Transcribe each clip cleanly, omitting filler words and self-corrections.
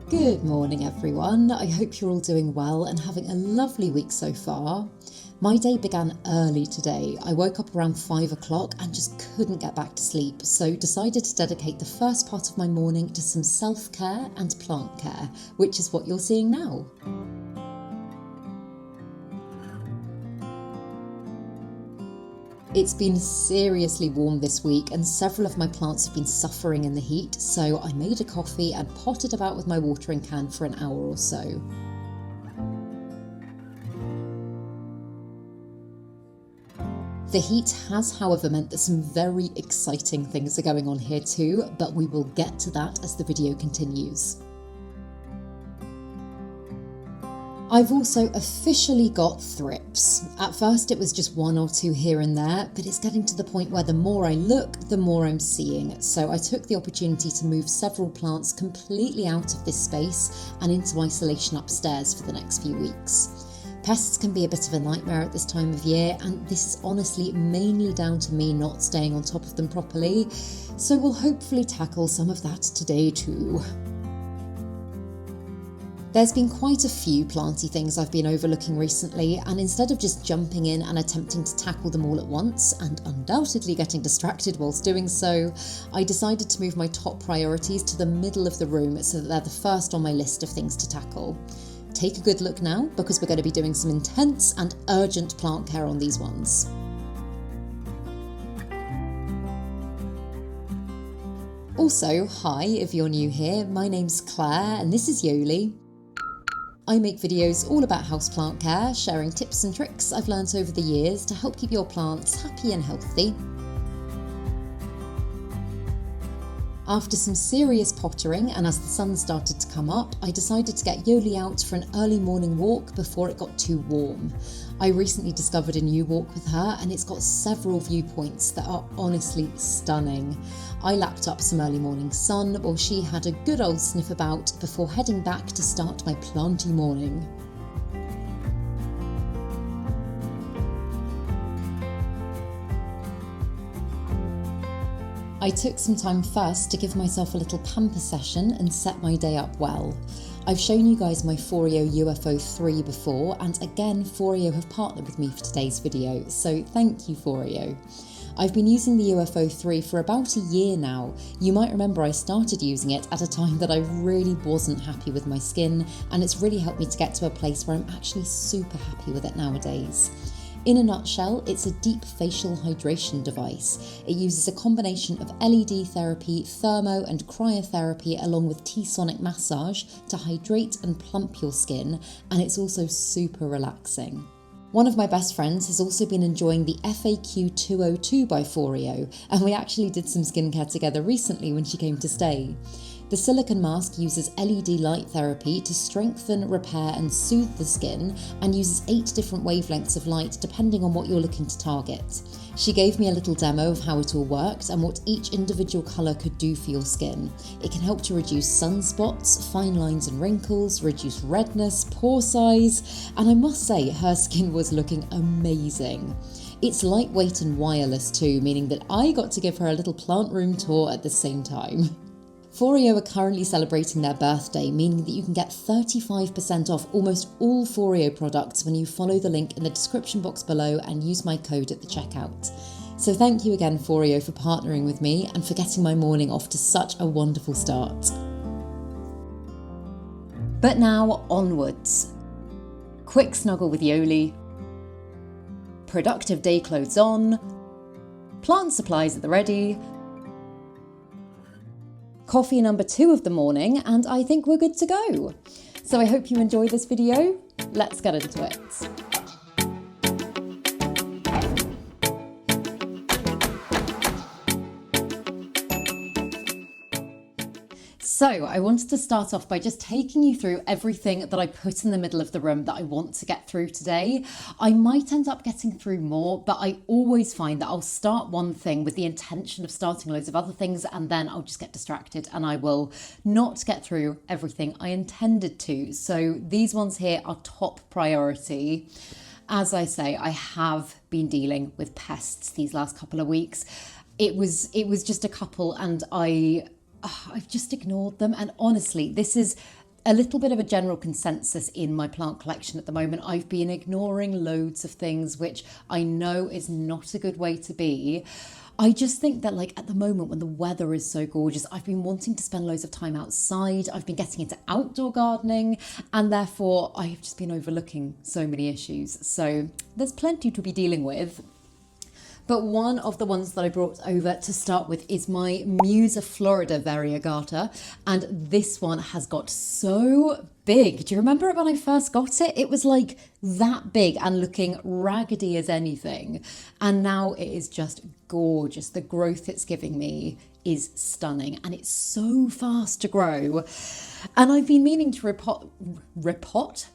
Good morning everyone, I hope you're all doing well and having a lovely week so far. My day began early today. I woke up around 5 o'clock and just couldn't get back to sleep, so decided to dedicate the first part of my morning to some self-care and plant care, which is what you're seeing now. It's been seriously warm this week and several of my plants have been suffering in the heat, so I made a coffee and potted about with my watering can for an hour or so. The heat has, however, meant that some very exciting things are going on here too, but we will get to that as the video continues. I've also officially got thrips. At first it was just one or two here and there, but it's getting to the point where the more I look, the more I'm seeing. So I took the opportunity to move several plants completely out of this space and into isolation upstairs for the next few weeks. Pests can be a bit of a nightmare at this time of year, and this is honestly mainly down to me not staying on top of them properly, so we'll hopefully tackle some of that today too. There's been quite a few planty things I've been overlooking recently, and instead of just jumping in and attempting to tackle them all at once, and undoubtedly getting distracted whilst doing so, I decided to move my top priorities to the middle of the room so that they're the first on my list of things to tackle. Take a good look now, because we're going to be doing some intense and urgent plant care on these ones. Also, hi if you're new here, my name's Claire and this is Yoli. I make videos all about houseplant care, sharing tips and tricks I've learnt over the years to help keep your plants happy and healthy. After some serious pottering and as the sun started to come up, I decided to get Yoli out for an early morning walk before it got too warm. I recently discovered a new walk with her and it's got several viewpoints that are honestly stunning. I lapped up some early morning sun while she had a good old sniff about before heading back to start my planty morning. I took some time first to give myself a little pamper session and set my day up well. I've shown you guys my FOREO UFO 3 before, and again FOREO have partnered with me for today's video, so thank you FOREO. I've been using the UFO 3 for about a year now. You might remember I started using it at a time that I really wasn't happy with my skin, and it's really helped me to get to a place where I'm actually super happy with it nowadays. In a nutshell, it's a deep facial hydration device. It uses a combination of LED therapy, thermo and cryotherapy along with T-sonic massage to hydrate and plump your skin, and it's also super relaxing. One of my best friends has also been enjoying the FAQ 202 by FOREO, and we actually did some skincare together recently when she came to stay. The silicone mask uses LED light therapy to strengthen, repair and soothe the skin and uses 8 different wavelengths of light depending on what you're looking to target. She gave me a little demo of how it all worked and what each individual colour could do for your skin. It can help to reduce sunspots, fine lines and wrinkles, reduce redness, pore size, and I must say her skin was looking amazing. It's lightweight and wireless too, meaning that I got to give her a little plant room tour at the same time. FOREO are currently celebrating their birthday, meaning that you can get 35% off almost all FOREO products when you follow the link in the description box below and use my code at the checkout. So thank you again FOREO for partnering with me and for getting my morning off to such a wonderful start. But now onwards. Quick snuggle with Yoli, productive day clothes on, plant supplies at the ready, coffee number 2 of the morning, and I think we're good to go. So I hope you enjoy this video. Let's get into it. So I wanted to start off by just taking you through everything that I put in the middle of the room that I want to get through today. I might end up getting through more, but I always find that I'll start one thing with the intention of starting loads of other things, and then I'll just get distracted and I will not get through everything I intended to. So these ones here are top priority. As I say, I have been dealing with pests these last couple of weeks. It was just a couple, and I've just ignored them. And honestly, this is a little bit of a general consensus in my plant collection at the moment. I've been ignoring loads of things, which I know is not a good way to be. I just think that like at the moment when the weather is so gorgeous, I've been wanting to spend loads of time outside. I've been getting into outdoor gardening, and therefore I have just been overlooking so many issues. So there's plenty to be dealing with. But one of the ones that I brought over to start with is my Musa Florida variegata. And this one has got so big. Do you remember it when I first got it? It was like that big and looking raggedy as anything. And now it is just gorgeous. The growth it's giving me is stunning, and it's so fast to grow. And I've been meaning to repot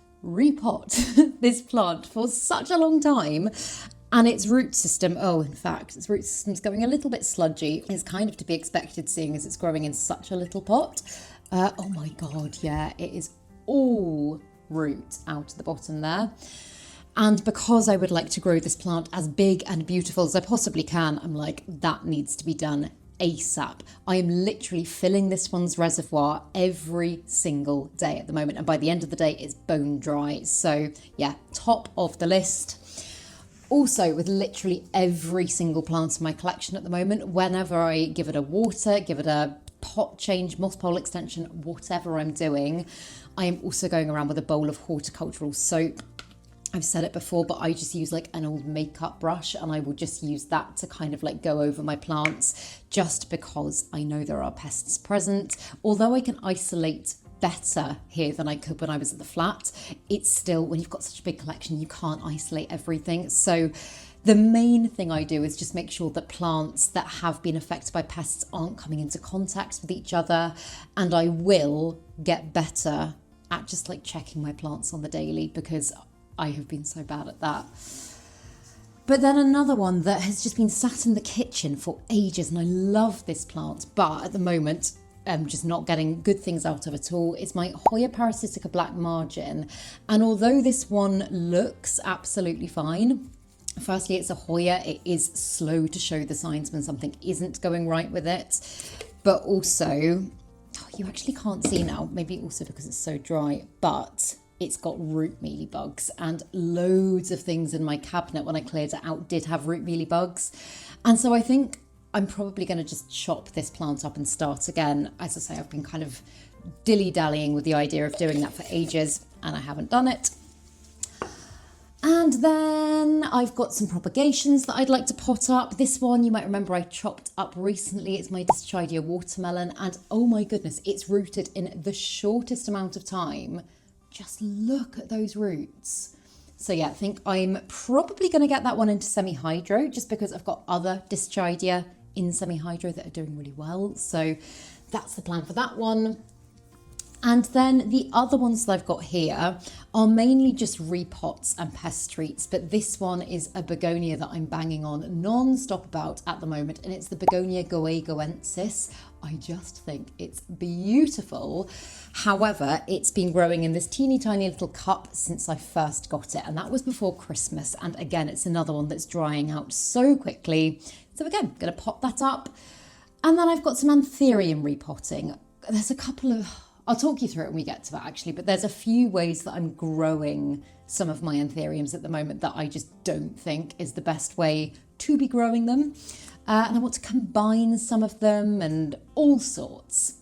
this plant for such a long time. And its root system, its root system's going a little bit sludgy. It's kind of to be expected seeing as it's growing in such a little pot. Oh my God, yeah, it is all root out of the bottom there. And because I would like to grow this plant as big and beautiful as I possibly can, I'm like, that needs to be done ASAP. I am literally filling this one's reservoir every single day at the moment. And by the end of the day, it's bone dry. So yeah, top of the list. Also, with literally every single plant in my collection at the moment, whenever I give it a water, give it a pot change, moss pole extension, whatever I'm doing, I am also going around with a bowl of horticultural soap. I've said it before, but I just use like an old makeup brush, and I will just use that to kind of like go over my plants, just because I know there are pests present. Although I can isolate better here than I could when I was at the flat, it's still, when you've got such a big collection, you can't isolate everything. So the main thing I do is just make sure that plants that have been affected by pests aren't coming into contact with each other. And I will get better at just like checking my plants on the daily, because I have been so bad at that. But then another one that has just been sat in the kitchen for ages, and I love this plant, but at the moment I'm just not getting good things out of at all, is my Hoya parasitica black margin. And although this one looks absolutely fine, firstly, it's a Hoya, it is slow to show the signs when something isn't going right with it. But also, you actually can't see now, maybe also because it's so dry, but it's got root mealybugs, and loads of things in my cabinet when I cleared it out did have root mealybugs. And so I think I'm probably going to just chop this plant up and start again. As I say, I've been kind of dilly-dallying with the idea of doing that for ages, and I haven't done it. And then I've got some propagations that I'd like to pot up. This one, you might remember I chopped up recently. It's my Dischidia watermelon, and oh my goodness, it's rooted in the shortest amount of time. Just look at those roots. So yeah, I think I'm probably going to get that one into semi-hydro, just because I've got other Dischidia in semi-hydro that are doing really well. So that's the plan for that one. And then the other ones that I've got here are mainly just repots and pest treats, but this one is a begonia that I'm banging on non-stop about at the moment, and it's the Begonia goegoensis. I just think it's beautiful. However, it's been growing in this teeny tiny little cup since I first got it, and that was before Christmas. And again, it's another one that's drying out so quickly. So again, gonna pot that up. And then I've got some Anthurium repotting. There's a couple of, I'll talk you through it when we get to that actually, but there's a few ways that I'm growing some of my Anthuriums at the moment that I just don't think is the best way to be growing them. And I want to combine some of them and all sorts.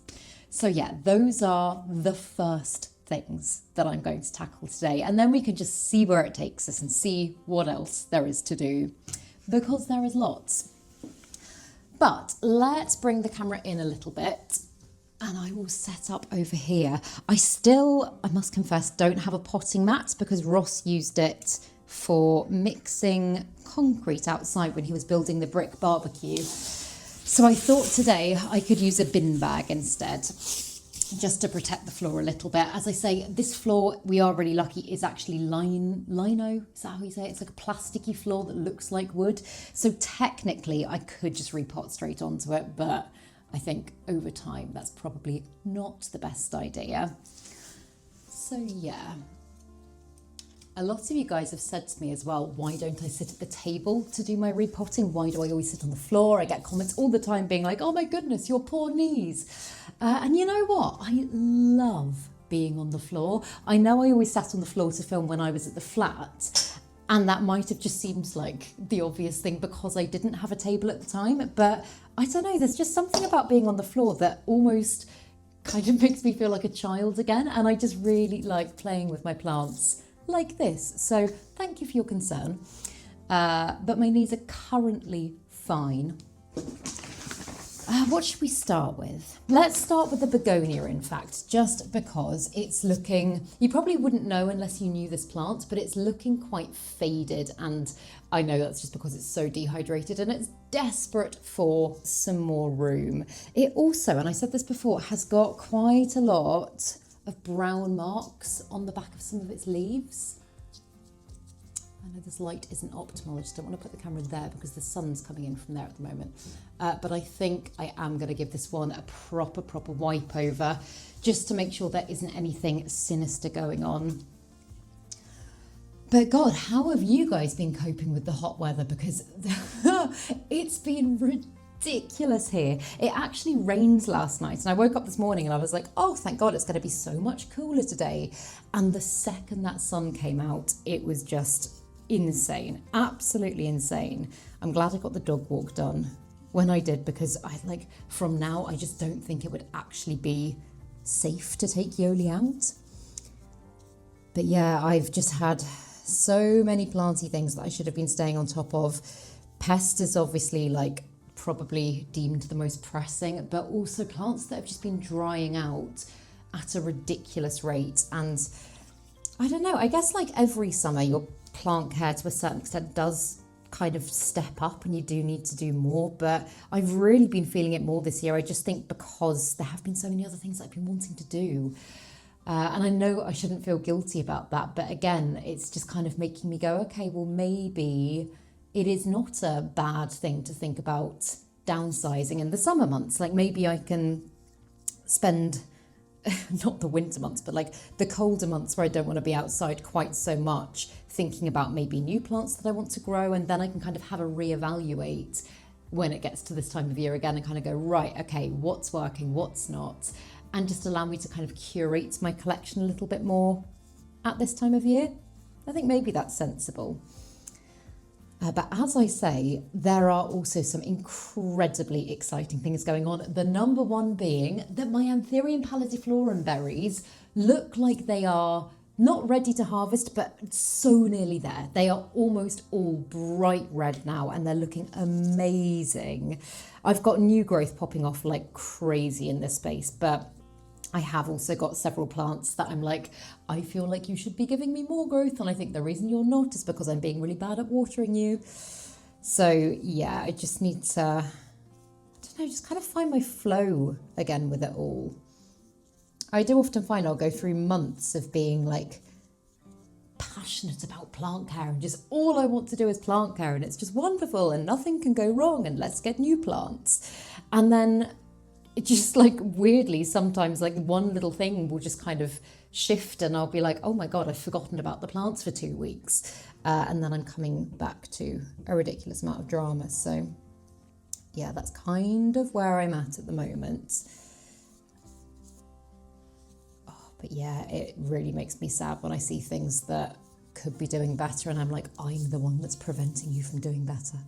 So yeah, those are the first things that I'm going to tackle today. And then we can just see where it takes us and see what else there is to do, because there is lots. But let's bring the camera in a little bit, and I will set up over here. I must confess, don't have a potting mat because Ross used it for mixing concrete outside when he was building the brick barbecue. So I thought today I could use a bin bag instead, just to protect the floor a little bit. As I say, this floor, we are really lucky, is actually lino, is that how you say it? It's like a plasticky floor that looks like wood. So technically I could just repot straight onto it, but I think over time that's probably not the best idea. So yeah. A lot of you guys have said to me as well, why don't I sit at the table to do my repotting? Why do I always sit on the floor? I get comments all the time being like, oh my goodness, your poor knees. And you know what? I love being on the floor. I know I always sat on the floor to film when I was at the flat, and that might have just seemed like the obvious thing because I didn't have a table at the time, but I don't know, there's just something about being on the floor that almost kind of makes me feel like a child again, and I just really like playing with my plants like this. So thank you for your concern. But my knees are currently fine. What should we start with? Let's start with the Begonia, in fact, just because it's looking, you probably wouldn't know unless you knew this plant, but it's looking quite faded, and I know that's just because it's so dehydrated and it's desperate for some more room. It also, and I said this before, has got quite a lot of brown marks on the back of some of its leaves. I know this light isn't optimal, I just don't want to put the camera there because the sun's coming in from there at the moment. But I think I am going to give this one a proper wipe over just to make sure there isn't anything sinister going on. But God, how have you guys been coping with the hot weather? Because it's been ridiculous here. It actually rained last night and I woke up this morning and I was like, oh, thank God, it's going to be so much cooler today. And the second that sun came out, it was just insane, absolutely insane. I'm glad I got the dog walk done when I did, because from now I just don't think it would actually be safe to take Yoli out. But yeah, I've just had so many planty things that I should have been staying on top of. Pest is obviously probably deemed the most pressing, but also plants that have just been drying out at a ridiculous rate. And I don't know, I guess every summer your plant care to a certain extent does kind of step up and you do need to do more, but I've really been feeling it more this year. I just think because there have been so many other things that I've been wanting to do, and I know I shouldn't feel guilty about that, but again, it's just kind of making me go, okay, well maybe it is not a bad thing to think about downsizing in the summer months. Maybe I can spend not the winter months, but the colder months where I don't want to be outside quite so much, thinking about maybe new plants that I want to grow, and then I can kind of have a reevaluate when it gets to this time of year again and kind of go, right, okay, what's working, what's not, and just allow me to kind of curate my collection a little bit more at this time of year. I think maybe that's sensible. But as I say, there are also some incredibly exciting things going on. The number one being that my Anthurium pallitiflorum berries look like they are not ready to harvest, but so nearly there. They are almost all bright red now and they're looking amazing. I've got new growth popping off like crazy in this space, but I have also got several plants that I'm like, I feel like you should be giving me more growth, and I think the reason you're not is because I'm being really bad at watering you. So yeah, I just need to, I don't know, just kind of find my flow again with it all. I do often find I'll go through months of being passionate about plant care and just all I want to do is plant care and it's just wonderful and nothing can go wrong and let's get new plants. And then it just weirdly sometimes one little thing will just kind of shift and I'll be like, oh my God, I've forgotten about the plants for 2 weeks. And then I'm coming back to a ridiculous amount of drama. So yeah, that's kind of where I'm at the moment. Oh, but yeah, it really makes me sad when I see things that could be doing better and I'm like, I'm the one that's preventing you from doing better.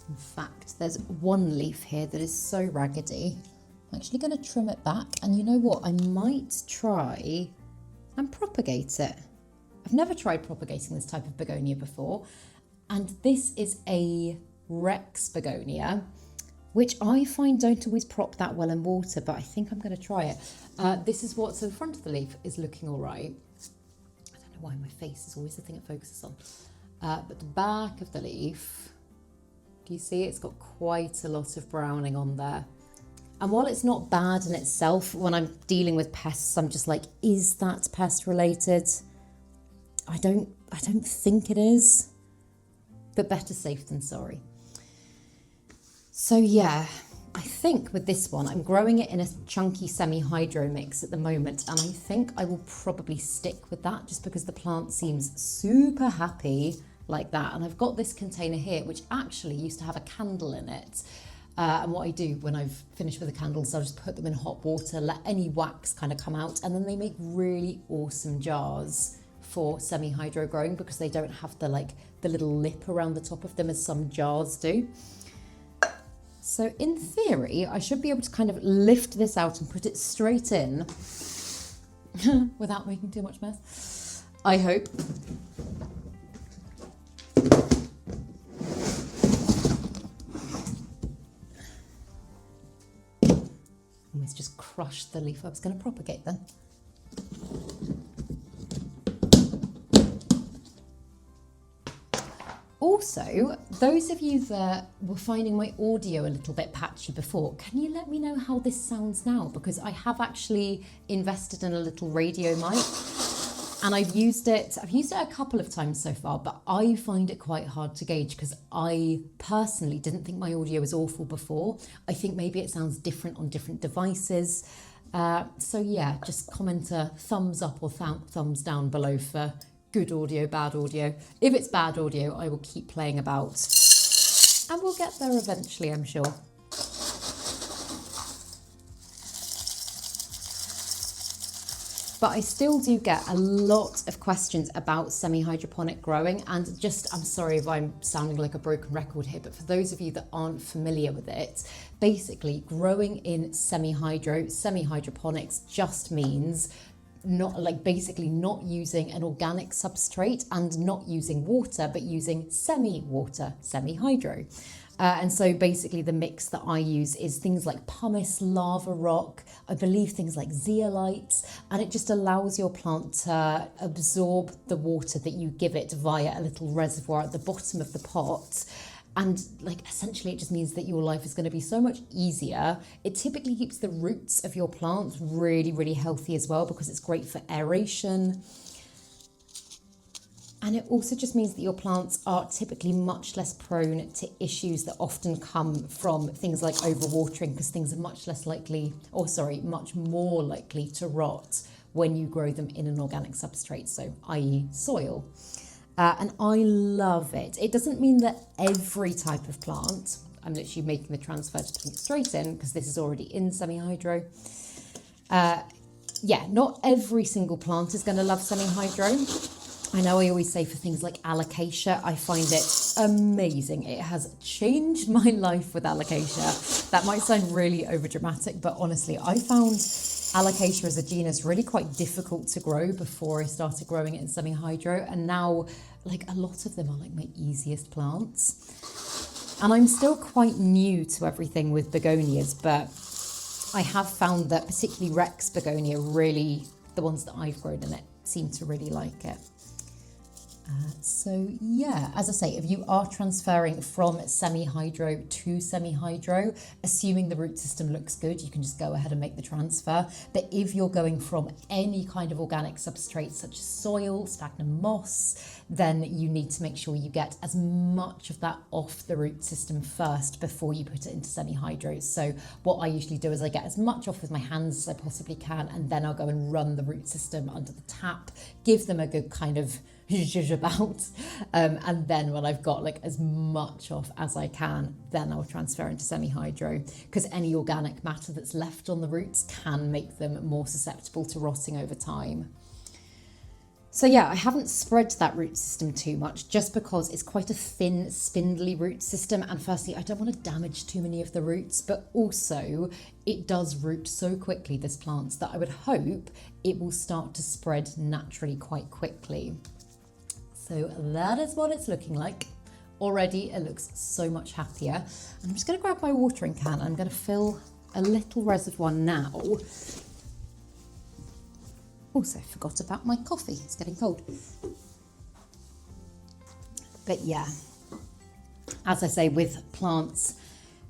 In fact, there's one leaf here that is so raggedy. I'm actually going to trim it back, and you know what? I might try and propagate it. I've never tried propagating this type of begonia before, and this is a Rex begonia, which I find don't always prop that well in water, but I think I'm going to try it. This is what's in the front of the leaf is looking all right. I don't know why my face is always the thing it focuses on. But the back of the leaf, do you see it's got quite a lot of browning on there? And while it's not bad in itself, when I'm dealing with pests, I'm just like, is that pest related? I don't think it is, but better safe than sorry. So yeah, I think with this one, I'm growing it in a chunky semi-hydro mix at the moment, and I think I will probably stick with that just because the plant seems super happy like that. And I've got this container here, which actually used to have a candle in it. And what I do when I've finished with the candles, I'll just put them in hot water, let any wax kind of come out, and then they make really awesome jars for semi-hydro growing because they don't have the little lip around the top of them as some jars do. So in theory, I should be able to kind of lift this out and put it straight in without making too much mess, I hope. Almost just crushed the leaf I was going to propagate then. Also, those of you that were finding my audio a little bit patchy before, can you let me know how this sounds now? Because I have actually invested in a little radio mic and I've used it a couple of times so far, but I find it quite hard to gauge because I personally didn't think my audio was awful before. I think maybe it sounds different on different devices. So yeah, just comment a thumbs up or thumbs down below for good audio, bad audio. If it's bad audio, I will keep playing about and we'll get there eventually, I'm sure. But I still do get a lot of questions about semi-hydroponic growing, and I'm sorry if I'm sounding like a broken record here, but for those of you that aren't familiar with it, basically growing in semi-hydroponics just means basically not using an organic substrate and not using water, but using semi-water, semi-hydro. And so basically the mix that I use is things like pumice, lava rock, I believe things like zeolites, and it just allows your plant to absorb the water that you give it via a little reservoir at the bottom of the pot. And essentially it just means that your life is going to be so much easier. It typically keeps the roots of your plant really, really healthy as well because it's great for aeration. And it also just means that your plants are typically much less prone to issues that often come from things like overwatering, because things are much more likely to rot when you grow them in an organic substrate, so i.e. soil. And I love it. It doesn't mean that every type of plant, I'm literally making the transfer to put it straight in because this is already in semi-hydro. Not every single plant is going to love semi-hydro. I know I always say for things like alocasia, I find it amazing. It has changed my life with alocasia. That might sound really overdramatic, but honestly, I found alocasia as a genus really quite difficult to grow before I started growing it in semi-hydro, and now a lot of them are my easiest plants. And I'm still quite new to everything with begonias, but I have found that particularly Rex begonia, really, the ones that I've grown in it, seem to really like it. So yeah, as I say, if you are transferring from semi-hydro to semi-hydro, assuming the root system looks good, you can just go ahead and make the transfer. But if you're going from any kind of organic substrate such as soil, sphagnum moss, then you need to make sure you get as much of that off the root system first before you put it into semi-hydro. So what I usually do is I get as much off with my hands as I possibly can, and then I'll go and run the root system under the tap, give them a good kind of zhuzh about, and then when I've got as much off as I can, then I'll transfer into semi-hydro, because any organic matter that's left on the roots can make them more susceptible to rotting over time. So yeah, I haven't spread that root system too much just because it's quite a thin, spindly root system, and firstly I don't want to damage too many of the roots, but also it does root so quickly, this plant, that I would hope it will start to spread naturally quite quickly. So that is what it's looking like. Already it looks so much happier. And I'm just going to grab my watering can. I'm going to fill a little reservoir now. Also forgot about my coffee. It's getting cold. But yeah, as I say, with plants,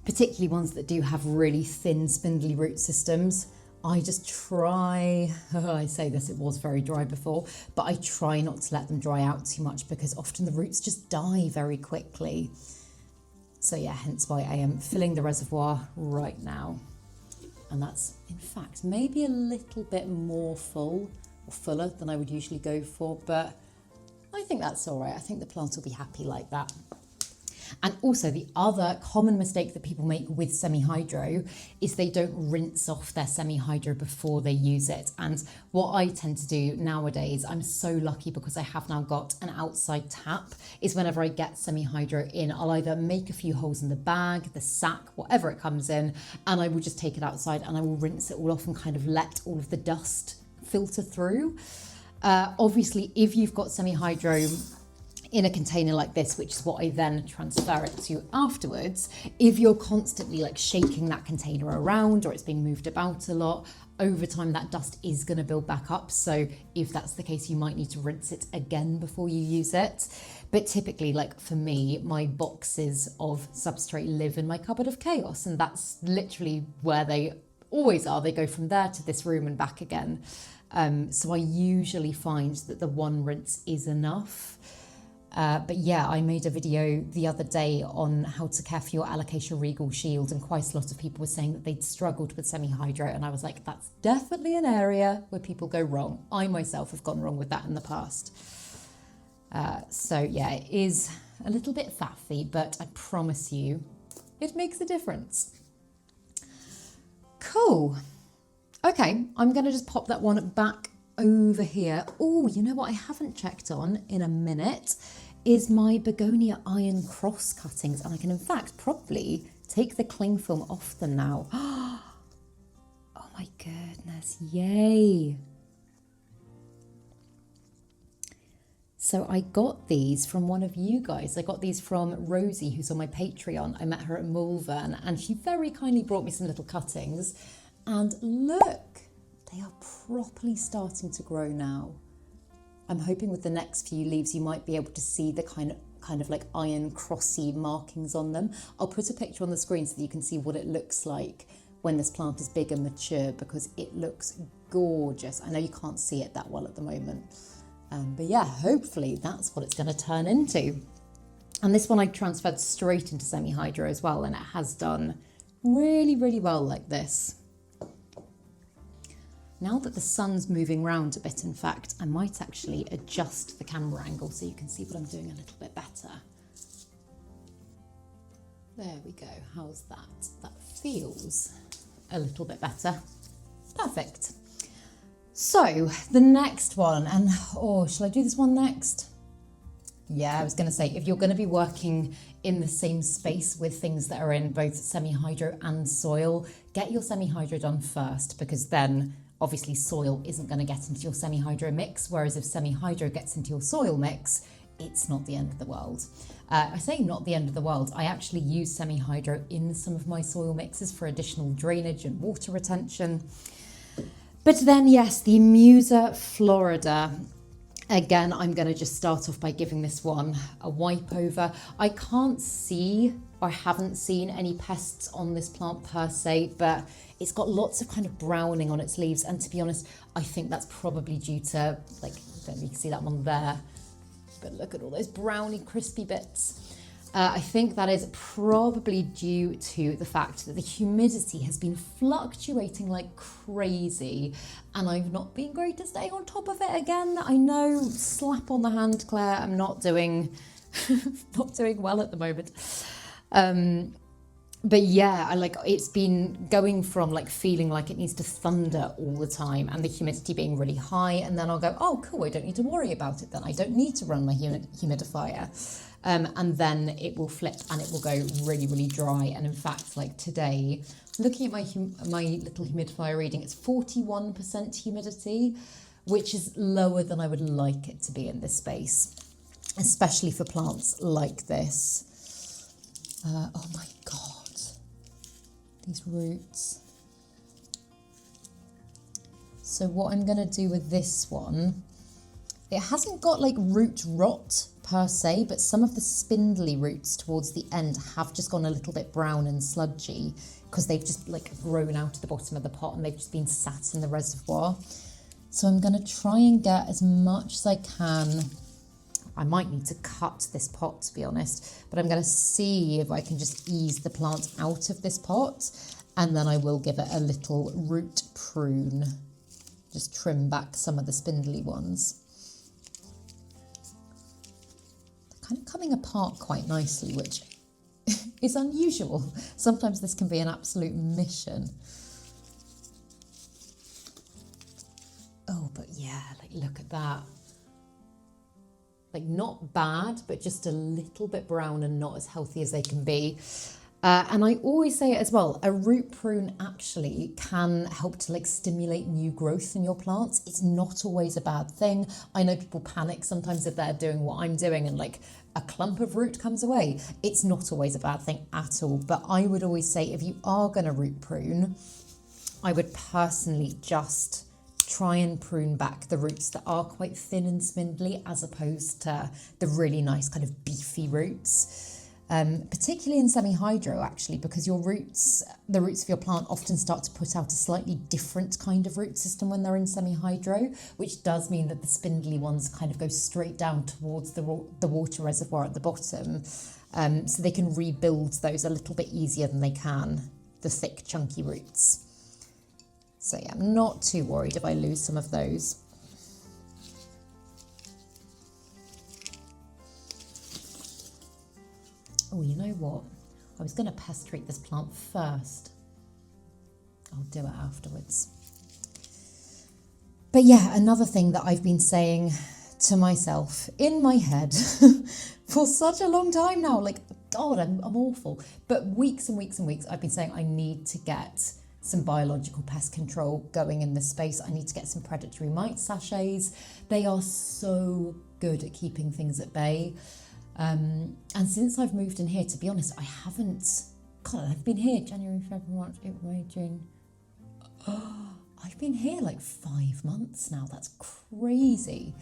particularly ones that do have really thin, spindly root systems, I just try, I say this, it was very dry before, but I try not to let them dry out too much because often the roots just die very quickly. So yeah, hence why I am filling the reservoir right now. And that's, in fact, maybe a little bit more full or fuller than I would usually go for, but I I think that's all right. I think the plant will be happy like that. And also the other common mistake that people make with semi-hydro is they don't rinse off their semi-hydro before they use it. And what I tend to do nowadays, I'm so lucky because I have now got an outside tap, is whenever I get semi-hydro in, I'll either make a few holes in the bag, the sack, whatever it comes in, and I will just take it outside and I will rinse it all off and kind of let all of the dust filter through. Obviously, if you've got semi-hydro in a container like this, which is what I then transfer it to afterwards, if you're constantly like shaking that container around or it's being moved about a lot, over time that dust is going to build back up. So if that's the case, you might need to rinse it again before you use it. But typically, like for me, my boxes of substrate live in my cupboard of chaos, and that's literally where they always are. They go from there to this room and back again. So I usually find that the one rinse is enough. But yeah, I made a video the other day on how to care for your Alocasia regal shield, and quite a lot of people were saying that they'd struggled with semi-hydro, and I was like, that's definitely an area where people go wrong. I myself have gone wrong with that in the past. So yeah, it is a little bit faffy, but I promise you it makes a difference. Cool. Okay, I'm going to just pop that one back over here. Oh, you know what I haven't checked on in a minute is my Begonia iron cross cuttings, and I can in fact probably take the cling film off them now. Oh my goodness, yay. So I got these from one of you guys. I got these from Rosie, who's on my Patreon. I met her at Malvern and she very kindly brought me some little cuttings, and look, they are properly starting to grow now. I'm hoping with the next few leaves you might be able to see the kind of like iron crossy markings on them. I'll put a picture on the screen so that you can see what it looks like when this plant is big and mature, because it looks gorgeous. I know you can't see it that well at the moment, but yeah, hopefully that's what it's going to turn into. And this one I transferred straight into semi-hydro as well, and it has done really, really well like this. Now that the sun's moving around a bit, in fact, I might actually adjust the camera angle so you can see what I'm doing a little bit better. There we go. How's that? That feels a little bit better. Perfect. So the next one, and oh, shall I do this one next? Yeah, I was going to say, if you're going to be working in the same space with things that are in both semi-hydro and soil, get your semi-hydro done first, because then obviously soil isn't going to get into your semi-hydro mix, whereas if semi-hydro gets into your soil mix, it's not the end of the world. I say not the end of the world. I actually use semi-hydro in some of my soil mixes for additional drainage and water retention. But then yes, the Musa Florida. Again, I'm going to just start off by giving this one a wipe over. I can't see, or haven't seen any pests on this plant per se, but it's got lots of kind of browning on its leaves. And to be honest, I think that's probably due to, like, I don't know if you can see that one there, but look at all those browny crispy bits. I think that is probably due to the fact that the humidity has been fluctuating like crazy, and I've not been great at staying on top of it again. I know, slap on the hand, Claire, I'm not doing not doing well at the moment. But yeah, it's been going from like feeling like it needs to thunder all the time and the humidity being really high, and then I'll go, oh cool, I don't need to worry about it then. I don't need to run my humidifier. And then it will flip and it will go really, really dry. And in fact, like today, looking at my little humidifier reading, it's 41% humidity, which is lower than I would like it to be in this space, especially for plants like this. Oh my God, these roots. So what I'm gonna do with this one, it hasn't got like root rot per se, but some of the spindly roots towards the end have just gone a little bit brown and sludgy because they've just like grown out of the bottom of the pot and they've just been sat in the reservoir. So I'm going to try and get as much as I can. I might need to cut this pot, to be honest, but I'm going to see if I can just ease the plant out of this pot, and then I will give it a little root prune. Just trim back some of the spindly ones. kind of coming apart quite nicely, which is unusual. Sometimes this can be an absolute mission. Oh, but yeah, like look at that. Like not bad, but just a little bit brown and not as healthy as they can be. And I always say it as well, a root prune actually can help to like stimulate new growth in your plants. It's not always a bad thing. I know people panic sometimes if they're doing what I'm doing and like a clump of root comes away. It's not always a bad thing at all. But I would always say if you are going to root prune, I would personally just try and prune back the roots that are quite thin and spindly as opposed to the really nice kind of beefy roots. Particularly in semi-hydro actually, because your roots, the roots of your plant often start to put out a slightly different kind of root system when they're in semi-hydro, which does mean that the spindly ones kind of go straight down towards the water reservoir at the bottom. So they can rebuild those a little bit easier than they can the thick chunky roots. So yeah, I'm not too worried if I lose some of those. Oh, you know what? I was going to pest treat this plant first. I'll do it afterwards. But yeah, another thing that I've been saying to myself in my head for such a long time now, like, God, I'm awful. But weeks and weeks and weeks, I've been saying I need to get some biological pest control going in this space. I need to get some predatory mite sachets. They are so good at keeping things at bay. And since I've moved in here, to be honest, I haven't, God, I've been here January, February, March, April, May, June. I've been here like 5 months now. That's crazy.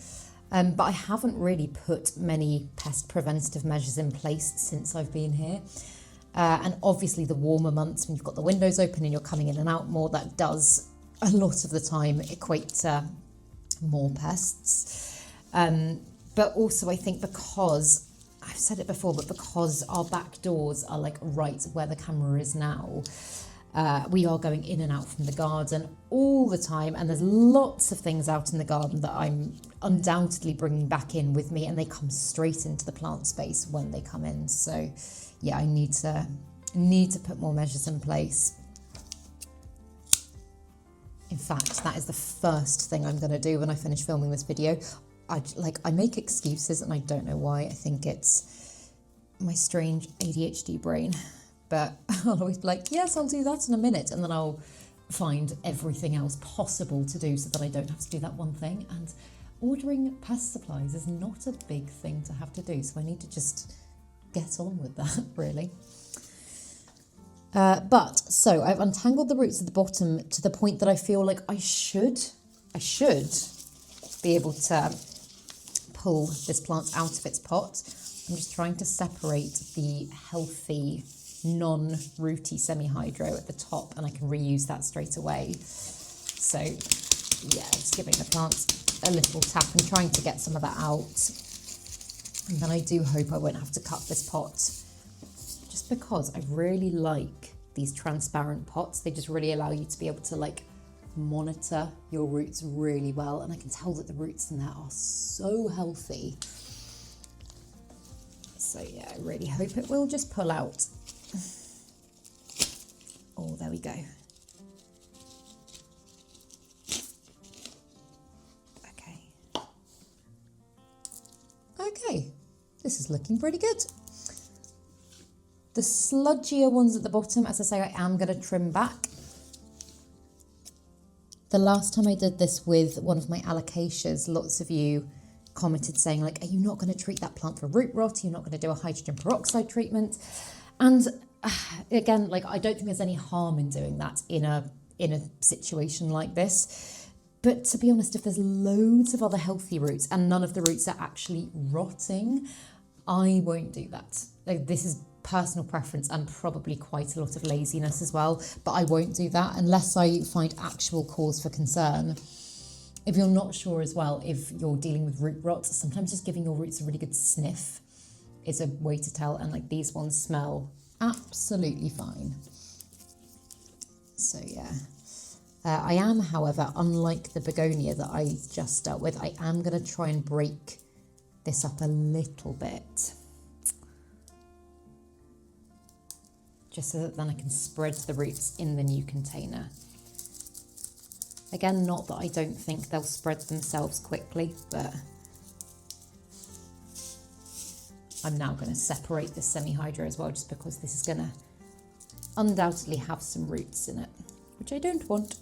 But I haven't really put many pest preventative measures in place since I've been here. And obviously the warmer months when you've got the windows open and you're coming in and out more, that does a lot of the time equate to more pests. But also I think because, I've said it before, but because our back doors are like right where the camera is now, we are going in and out from the garden all the time, and there's lots of things out in the garden that I'm undoubtedly bringing back in with me, and they come straight into the plant space when they come in. So yeah, I need to put more measures in place. In fact, that is the first thing I'm going to do when I finish filming this video. I make excuses and I don't know why. I think it's my strange ADHD brain, but I'll always be like, yes, I'll do that in a minute. And then I'll find everything else possible to do so that I don't have to do that one thing. And ordering pest supplies is not a big thing to have to do. So I need to just get on with that, really. So I've untangled the roots at the bottom to the point that I feel like I should be able to pull this plant out of its pot. I'm just trying to separate the healthy, non-rooty semi-hydro at the top, and I can reuse that straight away. So yeah, just giving the plant a little tap and trying to get some of that out. And then I do hope I won't have to cut this pot, just because I really like these transparent pots. They just really allow you to be able to like monitor your roots really well, and I can tell that the roots in there are so healthy. So yeah, I really hope it will just pull out. Oh, there we go. Okay, this is looking pretty good. The sludgier ones at the bottom, as I say, I am going to trim back. The last time I did this with one of my alocasias, lots of you commented saying like, are you not going to treat that plant for root rot? Are you not going to do a hydrogen peroxide treatment? And again, like, I don't think there's any harm in doing that in a situation like this. But to be honest, if there's loads of other healthy roots and none of the roots are actually rotting, I won't do that. Like, this is personal preference and probably quite a lot of laziness as well, but I won't do that unless I find actual cause for concern. If you're not sure as well, if you're dealing with root rot, sometimes just giving your roots a really good sniff is a way to tell, and like these ones smell absolutely fine. So yeah. I am, however, unlike the begonia that I just dealt with, I am going to try and break this up a little bit. just so that then I can spread the roots in the new container. Again, not that I don't think they'll spread themselves quickly, but I'm now going to separate this semi-hydro as well, just because this is going to undoubtedly have some roots in it, which I don't want.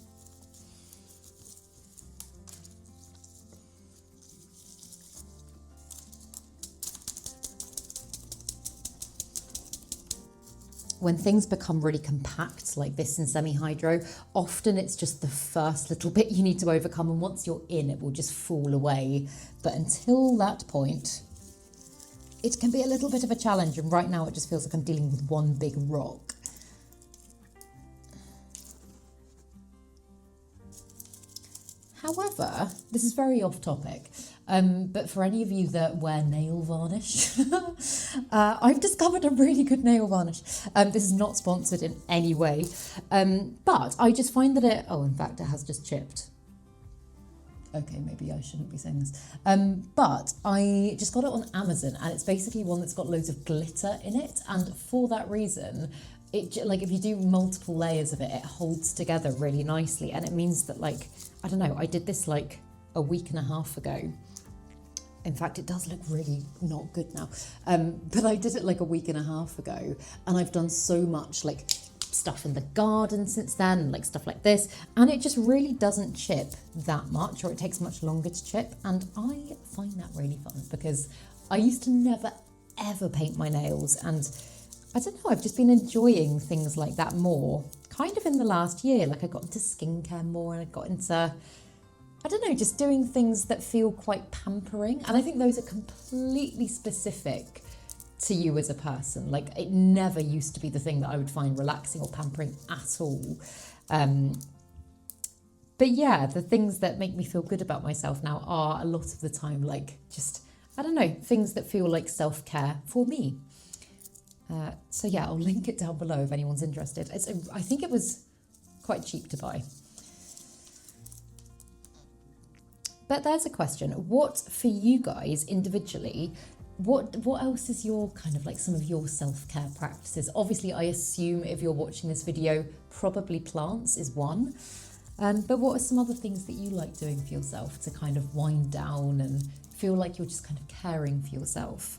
When things become really compact like this in semi-hydro, often it's just the first little bit you need to overcome, and once you're in, it will just fall away. But until that point, it can be a little bit of a challenge, and right now it just feels like I'm dealing with one big rock. However, this is very off topic, but for any of you that wear nail varnish, I've discovered a really good nail varnish. This is not sponsored in any way, but I just find that it, oh, in fact, it has just chipped. Okay, maybe I shouldn't be saying this. But I just got it on Amazon, and it's basically one that's got loads of glitter in it, and for that reason, it, like, if you do multiple layers of it, it holds together really nicely, and it means that, like, I don't know, I did this like a week and a half ago. In fact, it does look really not good now, but I did it like a week and a half ago, and I've done so much like stuff in the garden since then, like stuff like this, and it just really doesn't chip that much, or it takes much longer to chip, and I find that really fun because I used to never ever paint my nails, and I don't know, I've just been enjoying things like that more kind of in the last year. Like I got into skincare more, and I got into, I don't know, just doing things that feel quite pampering, and I think those are completely specific to you as a person. Like it never used to be the thing that I would find relaxing or pampering at all. But yeah, the things that make me feel good about myself now are a lot of the time like just, I don't know, things that feel like self-care for me. So yeah, I'll link it down below if anyone's interested. I think it was quite cheap to buy. But there's a question. What for you guys individually, what else is your kind of like some of your self-care practices? Obviously, I assume if you're watching this video, probably plants is one. But what are some other things that you like doing for yourself to kind of wind down and feel like you're just kind of caring for yourself?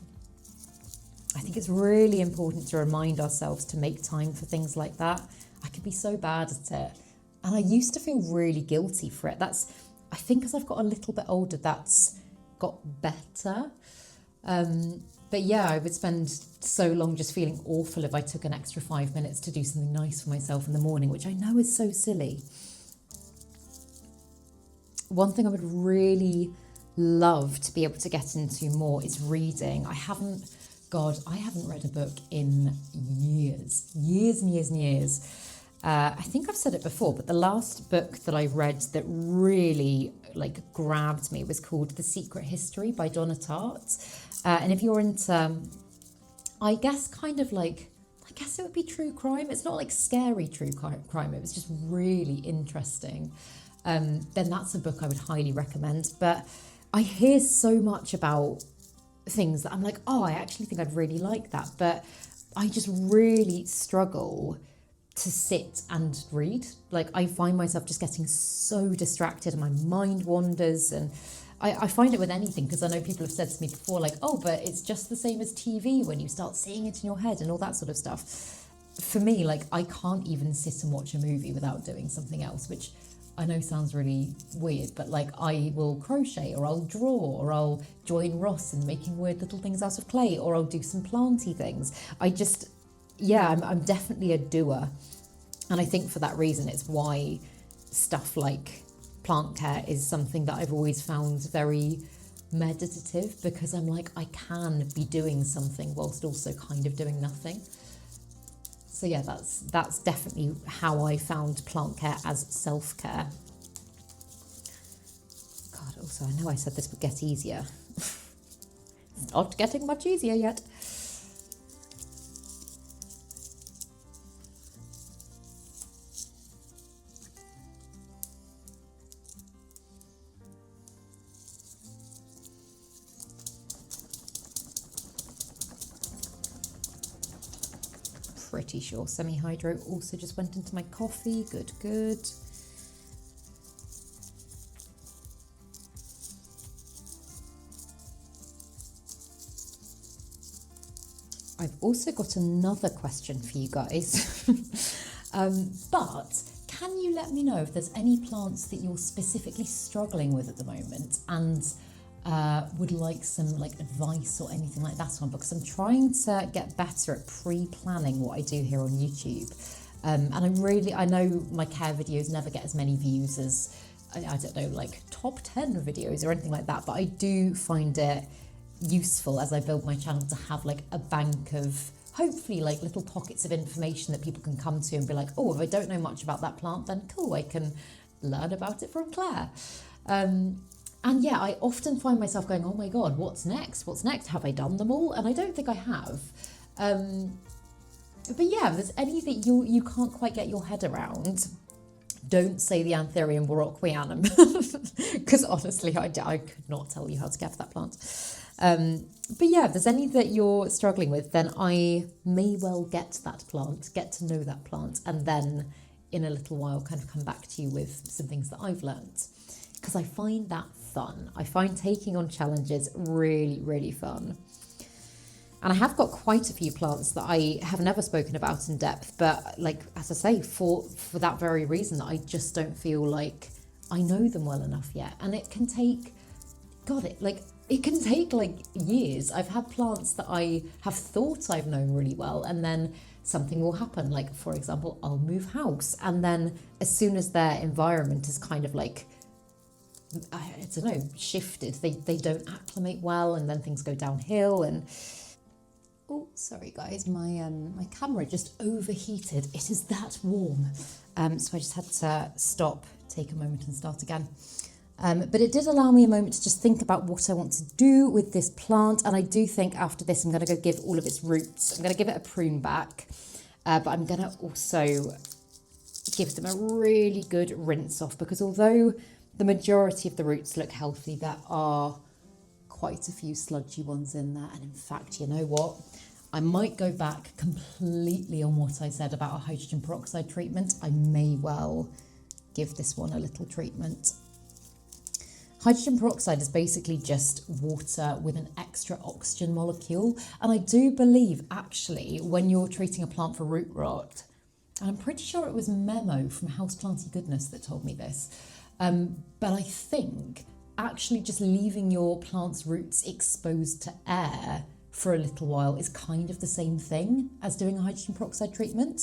I think it's really important to remind ourselves to make time for things like that. I could be so bad at it. And I used to feel really guilty for it. I think as I've got a little bit older, that's got better. But yeah, I would spend so long just feeling awful if I took an extra 5 minutes to do something nice for myself in the morning, which I know is so silly. One thing I would really love to be able to get into more is reading. I haven't read a book in years and years. I think I've said it before, but the last book that I read that really like grabbed me was called The Secret History by Donna Tartt. And if you're into, I guess it would be true crime. It's not like scary true crime. It was just really interesting. Then that's a book I would highly recommend. But I hear so much about things that I'm like, oh, I actually think I'd really like that, but I just really struggle to sit and read. Like I find myself just getting so distracted and my mind wanders, and I find it with anything, because I know people have said to me before like, oh, but it's just the same as TV when you start seeing it in your head and all that sort of stuff. For me, like I can't even sit and watch a movie without doing something else, which I know sounds really weird, but like I will crochet, or I'll draw, or I'll join Ross in making weird little things out of clay, or I'll do some planty things. I'm definitely a doer. And I think for that reason, it's why stuff like plant care is something that I've always found very meditative, because I'm like, I can be doing something whilst also kind of doing nothing. So yeah, that's definitely how I found plant care as self-care. God, also, I know I said this would get easier. It's not getting much easier yet. pretty sure semi-hydro also just went into my coffee. Good, good. I've also got another question for you guys. But can you let me know if there's any plants that you're specifically struggling with at the moment and would like some advice or anything like that on, because I'm trying to get better at pre-planning what I do here on YouTube. And I know my care videos never get as many views as, I don't know, like top 10 videos or anything like that, but I do find it useful as I build my channel to have like a bank of hopefully like little pockets of information that people can come to and be like, oh, if I don't know much about that plant, then cool, I can learn about it from Claire. And yeah, I often find myself going, oh my God, what's next? What's next? Have I done them all? And I don't think I have. But yeah, if there's any that you can't quite get your head around, don't say the Anthurium baroquianum, because honestly, I could not tell you how to care for that plant. But yeah, if there's any that you're struggling with, then I may well get that plant, get to know that plant, and then in a little while kind of come back to you with some things that I've learnt. Because I find that fun. I find taking on challenges really, really fun. And I have got quite a few plants that I have never spoken about in depth, but like, as I say, for that very reason, that I just don't feel like I know them well enough yet. And it can take, it can take like years. I've had plants that I have thought I've known really well, and then something will happen. Like, for example, I'll move house, and then as soon as their environment is kind of like, I don't know, shifted, they don't acclimate well, and then things go downhill. And oh, sorry guys, my camera just overheated. It is that warm. So I just had to stop, take a moment and start again. But it did allow me a moment to just think about what I want to do with this plant. And I do think after this, I'm going to go give all of its roots, I'm going to give it a prune back, but I'm going to also give them a really good rinse off, because although the majority of the roots look healthy, there are quite a few sludgy ones in there. And in fact, you know what? I might go back completely on what I said about a hydrogen peroxide treatment. I may well give this one a little treatment. Hydrogen peroxide is basically just water with an extra oxygen molecule. And I do believe, actually, when you're treating a plant for root rot, and I'm pretty sure it was Memo from Houseplanty Goodness that told me this, but I think actually just leaving your plant's roots exposed to air for a little while is kind of the same thing as doing a hydrogen peroxide treatment.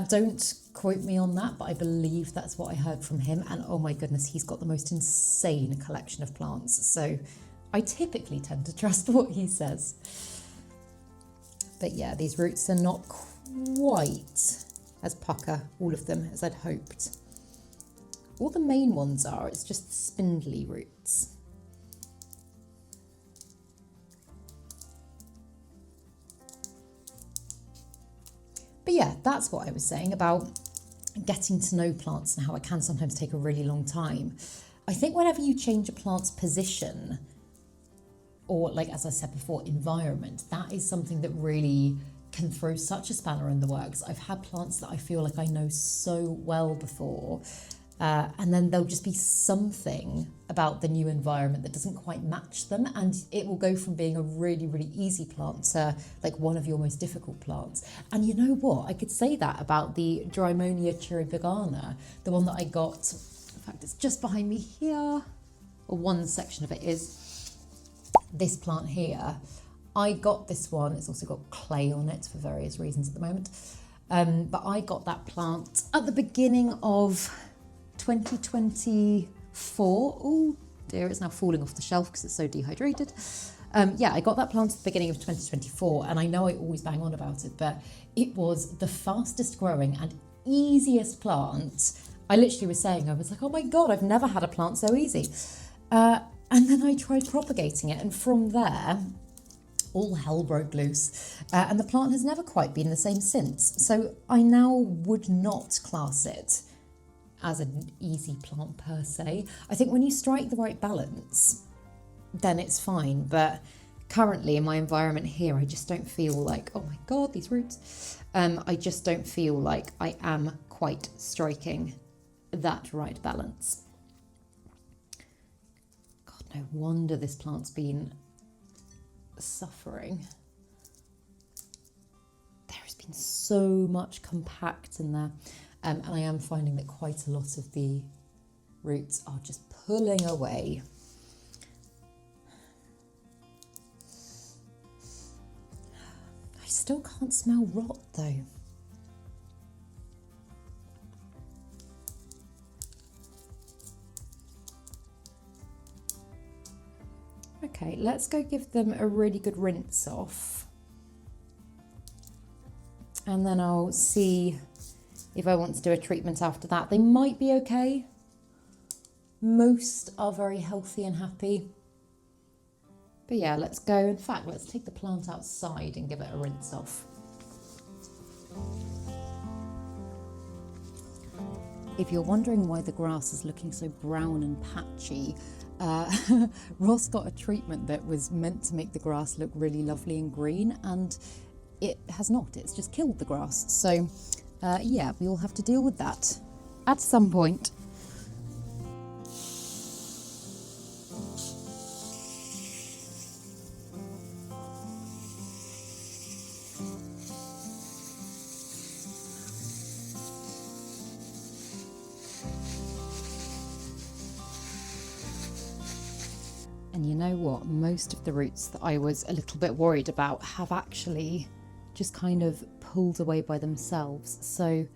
Don't quote me on that, but I believe that's what I heard from him. And oh my goodness, he's got the most insane collection of plants. So I typically tend to trust what he says. But yeah, these roots are not quite as pucker, all of them, as I'd hoped. All the main ones are, it's just spindly roots. But yeah, that's what I was saying about getting to know plants and how it can sometimes take a really long time. I think whenever you change a plant's position, or like, as I said before, environment, that is something that really can throw such a spanner in the works. I've had plants that I feel like I know so well before, and then there'll just be something about the new environment that doesn't quite match them, and it will go from being a really, really easy plant to like one of your most difficult plants. And you know what? I could say that about the Drimonia cherubigana, the one that I got, in fact, it's just behind me here, or one section of it is this plant here. I got this one, it's also got clay on it for various reasons at the moment, but I got that plant at the beginning of 2024. Oh dear, it's now falling off the shelf because it's so dehydrated. Yeah, I got that plant at the beginning of 2024, and I know I always bang on about it, but it was the fastest growing and easiest plant. I literally was saying, I was like, oh my God, I've never had a plant so easy. And then I tried propagating it, and from there, all hell broke loose, and the plant has never quite been the same since. So I now would not class it as an easy plant per se. I think when you strike the right balance, then it's fine. But Currently in my environment here, I just don't feel like, oh my God, these roots. I just don't feel like I am quite striking that right balance. God, no wonder this plant's been suffering. There has been so much compact in there. And I am finding that quite a lot of the roots are just pulling away. I still can't smell rot though. Okay, let's go give them a really good rinse off. And then I'll see if I want to do a treatment after that. They might be okay. Most are very healthy and happy. But yeah, let's go. In fact, let's take the plant outside and give it a rinse off. If you're wondering why the grass is looking so brown and patchy, Ross got a treatment that was meant to make the grass look really lovely and green, and it has not. It's just killed the grass. So yeah, we all have to deal with that at some point. And you know what? Most of the roots that I was a little bit worried about have actually just kind of pulled away by themselves. So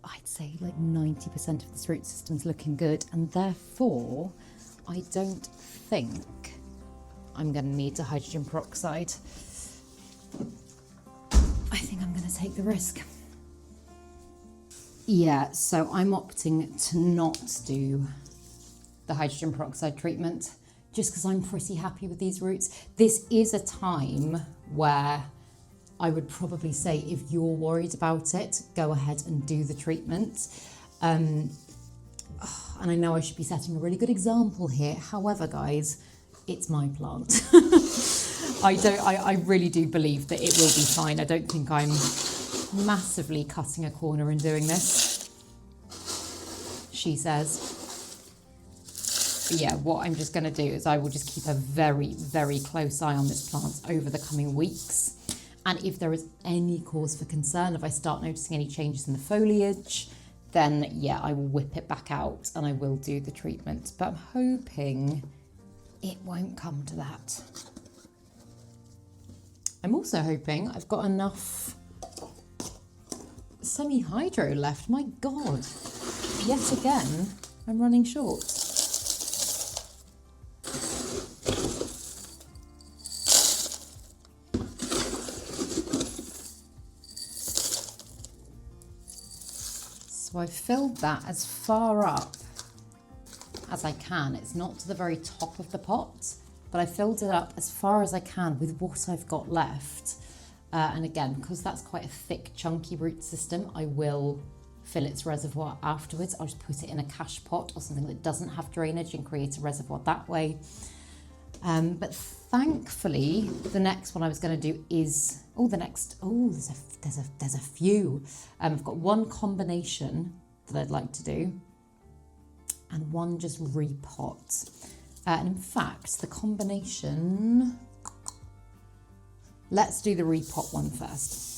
I'd say like 90% of this root system's looking good, and therefore I don't think I'm going to need the hydrogen peroxide. I think I'm going to take the risk. Yeah, so I'm opting to not do the hydrogen peroxide treatment, just because I'm pretty happy with these roots. This is a time where I would probably say, if you're worried about it, go ahead and do the treatment. And I know I should be setting a really good example here. However, guys, it's my plant. I really do believe that it will be fine. I don't think I'm massively cutting a corner in doing this, she says. But yeah, what I'm just going to do is I will just keep a very, very close eye on this plant over the coming weeks. And if there is any cause for concern, if I start noticing any changes in the foliage, then yeah, I will whip it back out and I will do the treatment. But I'm hoping it won't come to that. I'm also hoping I've got enough semi-hydro left. My God, yet again, I'm running short. So I've filled that as far up as I can. It's not to the very top of the pot, but I filled it up as far as I can with what I've got left. And again, because that's quite a thick, chunky root system, I will fill its reservoir afterwards. I'll just put it in a cache pot or something that doesn't have drainage and create a reservoir that way. But thankfully, the next one I was going to do is, there's a few. I've got one combination that I'd like to do, and one just repot. And in fact, the combination, let's do the repot one first.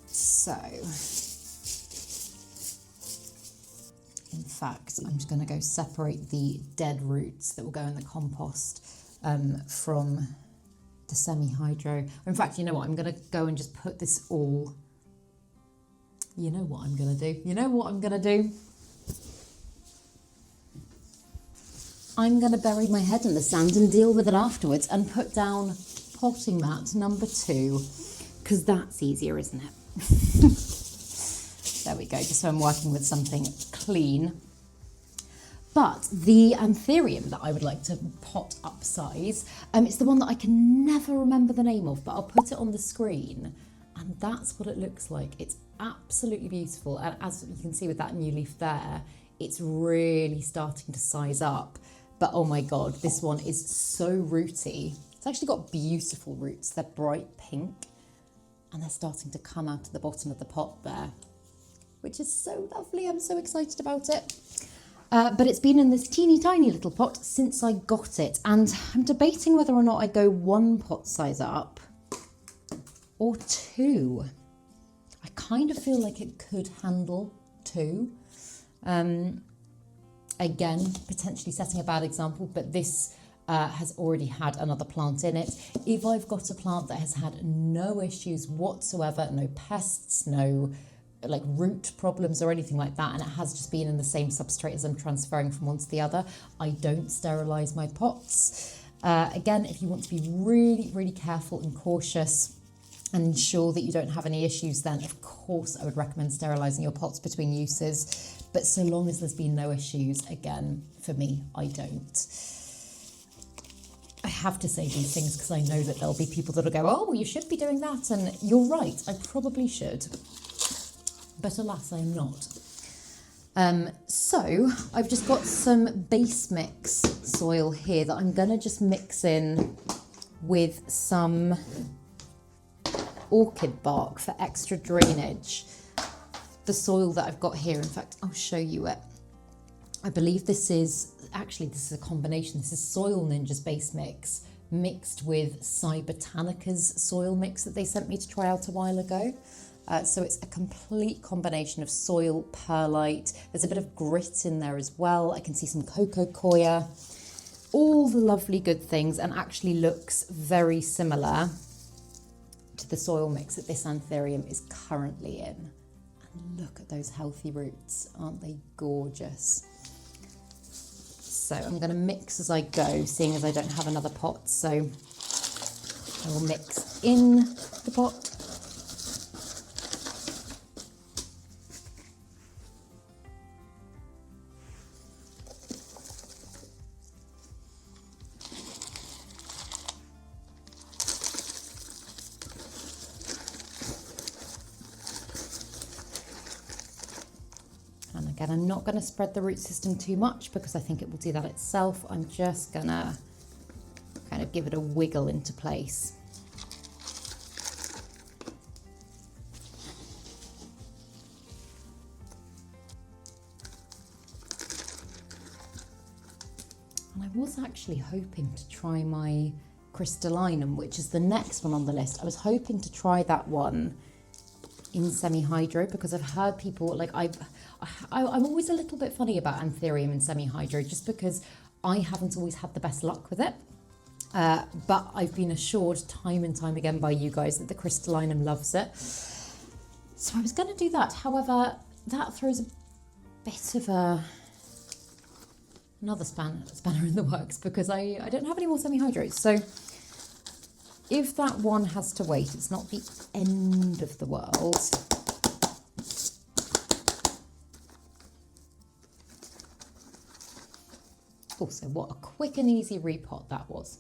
So, in fact, I'm just going to go separate the dead roots that will go in the compost from the semi-hydro. In fact, you know what? I'm going to go and just put this all... You know what I'm going to do? You know what I'm going to do? I'm going to bury my head in the sand and deal with it afterwards and put down potting mat number 2, because that's easier, isn't it? There we go, just so I'm working with something clean. But the Anthurium that I would like to pot upsize, it's the one that I can never remember the name of, but I'll put it on the screen. And that's what it looks like. It's absolutely beautiful. And as you can see with that new leaf there, it's really starting to size up. But oh my God, this one is so rooty. It's actually got beautiful roots. They're bright pink and they're starting to come out of the bottom of the pot there, which is so lovely. I'm so excited about it. But it's been in this teeny tiny little pot since I got it, and I'm debating whether or not I go one pot size up or two. I kind of feel like it could handle two. Again, potentially setting a bad example, but this has already had another plant in it. If I've got a plant that has had no issues whatsoever, no pests, no like root problems or anything like that, and it has just been in the same substrate as I'm transferring from one to the other, I don't sterilise my pots. Again, if you want to be really, really careful and cautious and ensure that you don't have any issues, then of course I would recommend sterilising your pots between uses. But so long as there's been no issues, again, for me, I don't. I have to say these things because I know that there'll be people that'll go, oh, well, you should be doing that. And you're right, I probably should. But alas, I'm not. So I've just got some base mix soil here that I'm going to just mix in with some orchid bark for extra drainage. The soil that I've got here, in fact, I'll show you it. I believe this is a combination. This is Soil Ninja's base mix mixed with Cybotanica's soil mix that they sent me to try out a while ago. So it's a complete combination of soil, perlite. There's a bit of grit in there as well. I can see some coco coir, all the lovely good things, and actually looks very similar to the soil mix that this Anthurium is currently in. And look at those healthy roots, aren't they gorgeous? So I'm going to mix as I go, seeing as I don't have another pot. So I will mix in the pot. Again, I'm not going to spread the root system too much because I think it will do that itself. I'm just going to kind of give it a wiggle into place. And I was actually hoping to try my crystallinum, which is the next one on the list. I was hoping to try that one in semi-hydro because I've heard people, like I'm always a little bit funny about Anthurium and semi-hydro just because I haven't always had the best luck with it. But I've been assured time and time again by you guys that the crystallinum loves it. So I was going to do that. However, that throws a bit of another spanner in the works because I don't have any more semi-hydros. So if that one has to wait, it's not the end of the world. Also, what a quick and easy repot that was.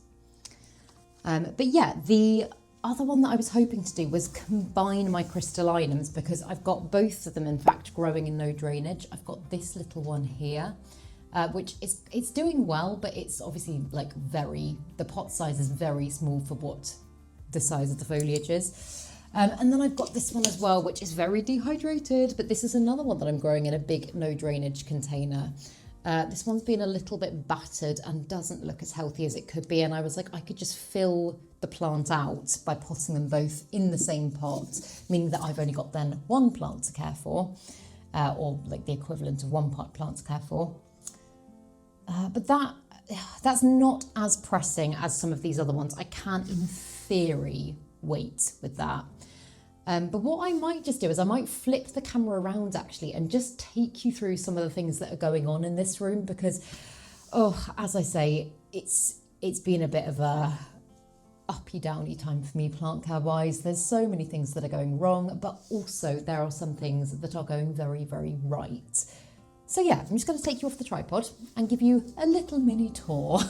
But yeah, the other one that I was hoping to do was combine my crystallinums because I've got both of them, in fact, growing in no drainage. I've got this little one here, which it's doing well, but it's obviously like the pot size is very small for what the size of the foliage is. And then I've got this one as well, which is very dehydrated, but this is another one that I'm growing in a big no drainage container. This one's been a little bit battered and doesn't look as healthy as it could be. And I was like, I could just fill the plant out by potting them both in the same pot, meaning that I've only got then one plant to care for, or like the equivalent of one pot plant to care for. But that's not as pressing as some of these other ones. I can, in theory, wait with that. But what I might just do is I might flip the camera around actually and just take you through some of the things that are going on in this room because, as I say, it's been a bit of a uppy downy time for me plant care wise. There's so many things that are going wrong, but also there are some things that are going very, very right. So yeah, I'm just going to take you off the tripod and give you a little mini tour.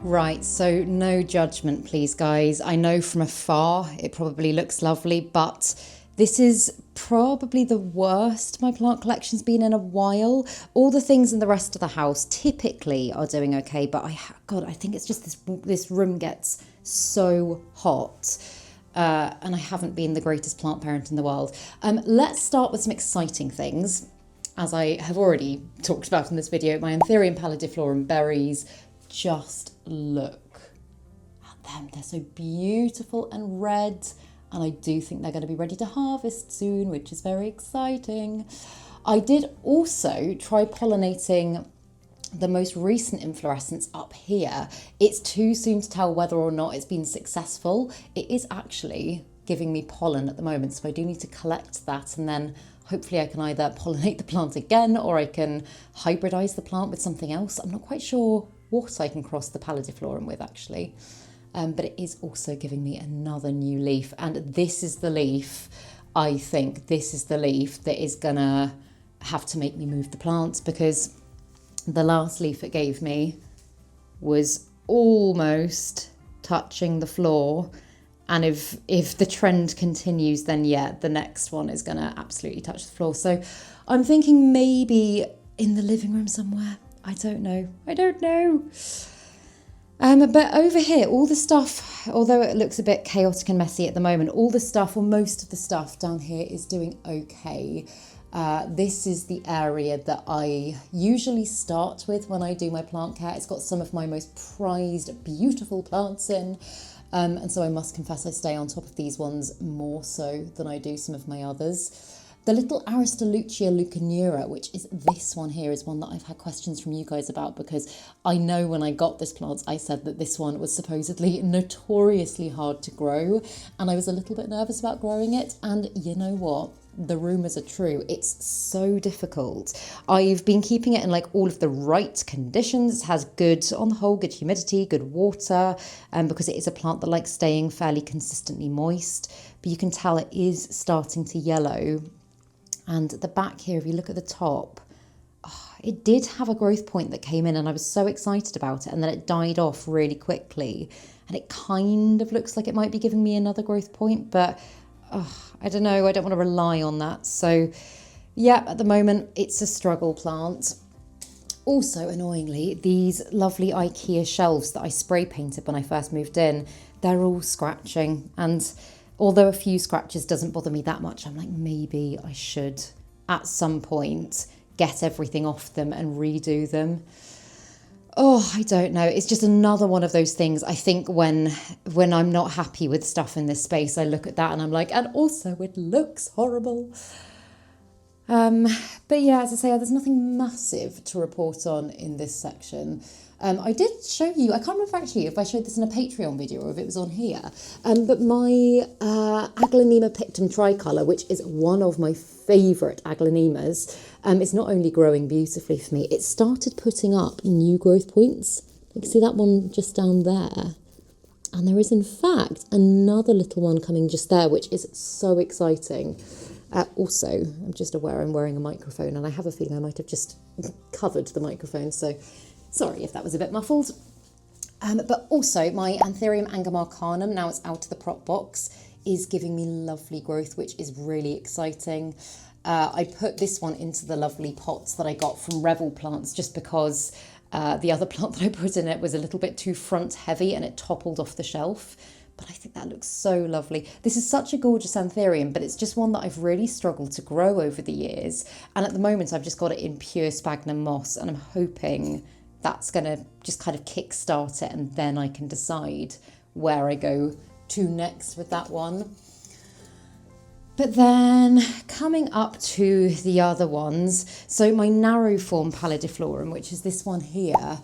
Right, so no judgment, please, guys. I know from afar it probably looks lovely, but this is probably the worst my plant collection's been in a while. All the things in the rest of the house typically are doing okay, but God, I think it's just this room gets so hot. And I haven't been the greatest plant parent in the world. Let's start with some exciting things. As I have already talked about in this video, my Anthurium pallidiflorum berries, just look at them. They're so beautiful and red, and I do think they're going to be ready to harvest soon, which is very exciting. I did also try pollinating the most recent inflorescence up here. It's too soon to tell whether or not it's been successful. It is actually giving me pollen at the moment, so I do need to collect that, and then hopefully I can either pollinate the plant again or I can hybridize the plant with something else. I'm not quite sure what I can cross the pallidiflorum with, actually. But it is also giving me another new leaf, and this is the leaf, I think this is the leaf that is gonna have to make me move the plants, because the last leaf it gave me was almost touching the floor, and if the trend continues, then yeah, the next one is gonna absolutely touch the floor. So I'm thinking maybe in the living room somewhere. I don't know. But over here, all the stuff, although it looks a bit chaotic and messy at the moment, all the stuff, or most of the stuff down here is doing okay. This is the area that I usually start with when I do my plant care. It's got some of my most prized, beautiful plants in. And so I must confess I stay on top of these ones more so than I do some of my others. The little Aristolucia leucanura, which is this one here, is one that I've had questions from you guys about, because I know when I got this plant, I said that this one was supposedly notoriously hard to grow, and I was a little bit nervous about growing it, and you know what? The rumours are true. It's so difficult. I've been keeping it in like all of the right conditions. It has good, on the whole, good humidity, good water, because it is a plant that likes staying fairly consistently moist, but you can tell it is starting to yellow. And at the back here, if you look at the top, it did have a growth point that came in, and I was so excited about it, and then it died off really quickly, and it kind of looks like it might be giving me another growth point, but I don't know, I don't want to rely on that. So yeah, at the moment it's a struggle plant. Also, annoyingly, these lovely IKEA shelves that I spray painted when I first moved in, they're all scratching, and although a few scratches doesn't bother me that much, I'm like, maybe I should at some point get everything off them and redo them. Oh, I don't know. It's just another one of those things. I think when I'm not happy with stuff in this space, I look at that and I'm like, and also it looks horrible. But yeah, as I say, there's nothing massive to report on in this section. I did show you, I can't remember actually if I showed this in a Patreon video or if it was on here, but my Aglaonema pictum tricolour, which is one of my favourite aglaonemas, it's not only growing beautifully for me, it started putting up new growth points. You can see that one just down there. And there is in fact another little one coming just there, which is so exciting. Also, I'm just aware I'm wearing a microphone, and I have a feeling I might have just covered the microphone, so sorry if that was a bit muffled. But also my Anthurium angamarcanum, now it's out of the prop box, is giving me lovely growth, which is really exciting. I put this one into the lovely pots that I got from Revel Plants just because the other plant that I put in it was a little bit too front heavy and it toppled off the shelf. But I think that looks so lovely. This is such a gorgeous Anthurium, but it's just one that I've really struggled to grow over the years. And at the moment, I've just got it in pure sphagnum moss, and I'm hoping that's going to just kind of kickstart it, and then I can decide where I go to next with that one. But then coming up to the other ones, so my narrow form pallidiflorum, which is this one here,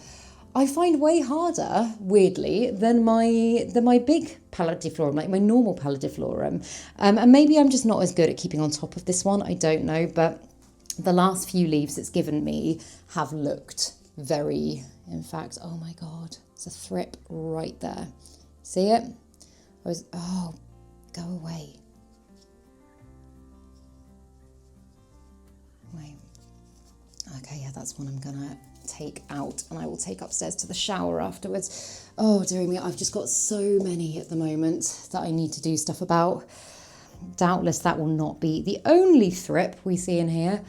I find way harder, weirdly, than my big pallidiflorum, like my normal pallidiflorum. And maybe I'm just not as good at keeping on top of this one, I don't know, but the last few leaves it's given me have looked very, in fact, oh my God, it's a thrip right there. See it? Oh, go away. Wait. Okay, yeah, that's one I'm gonna take out and I will take upstairs to the shower afterwards. Oh, dearie me, I've just got so many at the moment that I need to do stuff about. Doubtless that will not be the only thrip we see in here.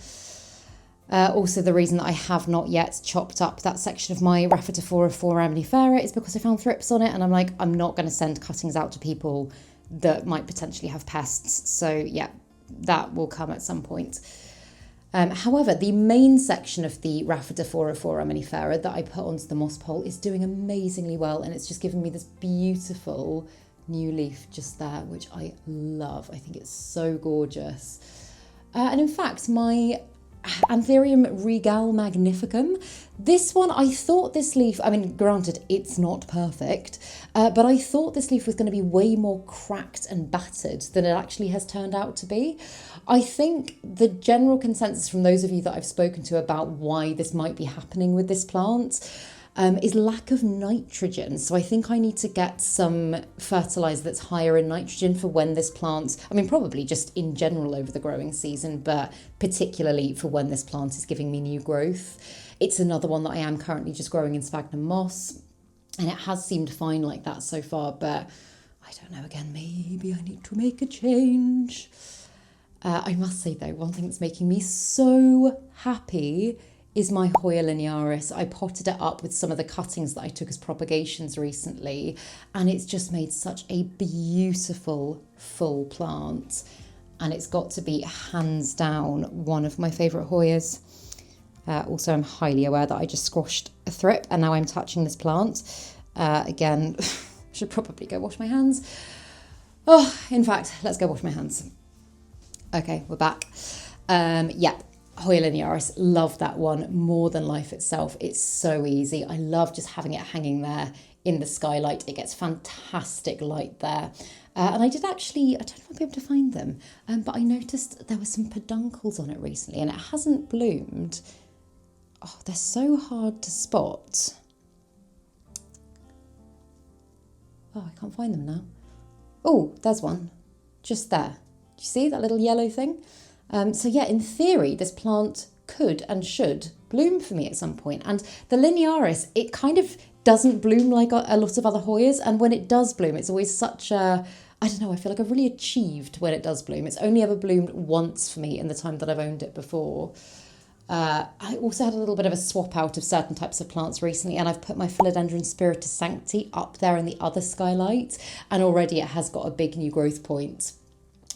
Also, the reason that I have not yet chopped up that section of my Rephotophora foraminifera is because I found thrips on it, and I'm like, I'm not going to send cuttings out to people that might potentially have pests. So yeah, that will come at some point. However, the main section of the Rephotophora foraminifera that I put onto the moss pole is doing amazingly well, and it's just given me this beautiful new leaf just there, which I love. I think it's so gorgeous. And in fact, my Anthurium Regal Magnificum, this one, I thought this leaf, I mean, granted, it's not perfect, but I thought this leaf was going to be way more cracked and battered than it actually has turned out to be. I think the general consensus from those of you that I've spoken to about why this might be happening with this plant is lack of nitrogen. So I think I need to get some fertiliser that's higher in nitrogen for when this plant, I mean, probably just in general over the growing season, but particularly for when this plant is giving me new growth. It's another one that I am currently just growing in sphagnum moss, and it has seemed fine like that so far, but I don't know, again, maybe I need to make a change. I must say though, one thing that's making me so happy is my Hoya linearis. I potted it up with some of the cuttings that I took as propagations recently, and it's just made such a beautiful full plant, and it's got to be hands down one of my favourite Hoyas. Also, I'm highly aware that I just squashed a thrip and now I'm touching this plant. Again, should probably go wash my hands. Oh, in fact, let's go wash my hands. Okay, we're back. Yeah. Hoya linearis, love that one more than life itself. It's so easy. I love just having it hanging there in the skylight. It gets fantastic light there. And I did actually, I don't know if I'll be able to find them, but I noticed there were some peduncles on it recently and it hasn't bloomed. Oh, they're so hard to spot. Oh, I can't find them now. Oh, there's one just there. Do you see that little yellow thing? So yeah, in theory, this plant could and should bloom for me at some point. And the linearis, it kind of doesn't bloom like a lot of other Hoyas. And when it does bloom, it's always such a, I don't know, I feel like I've really achieved when it does bloom. It's only ever bloomed once for me in the time that I've owned it before. I also had a little bit of a swap out of certain types of plants recently, and I've put my Philodendron Spiritus Sancti up there in the other skylight, and already it has got a big new growth point.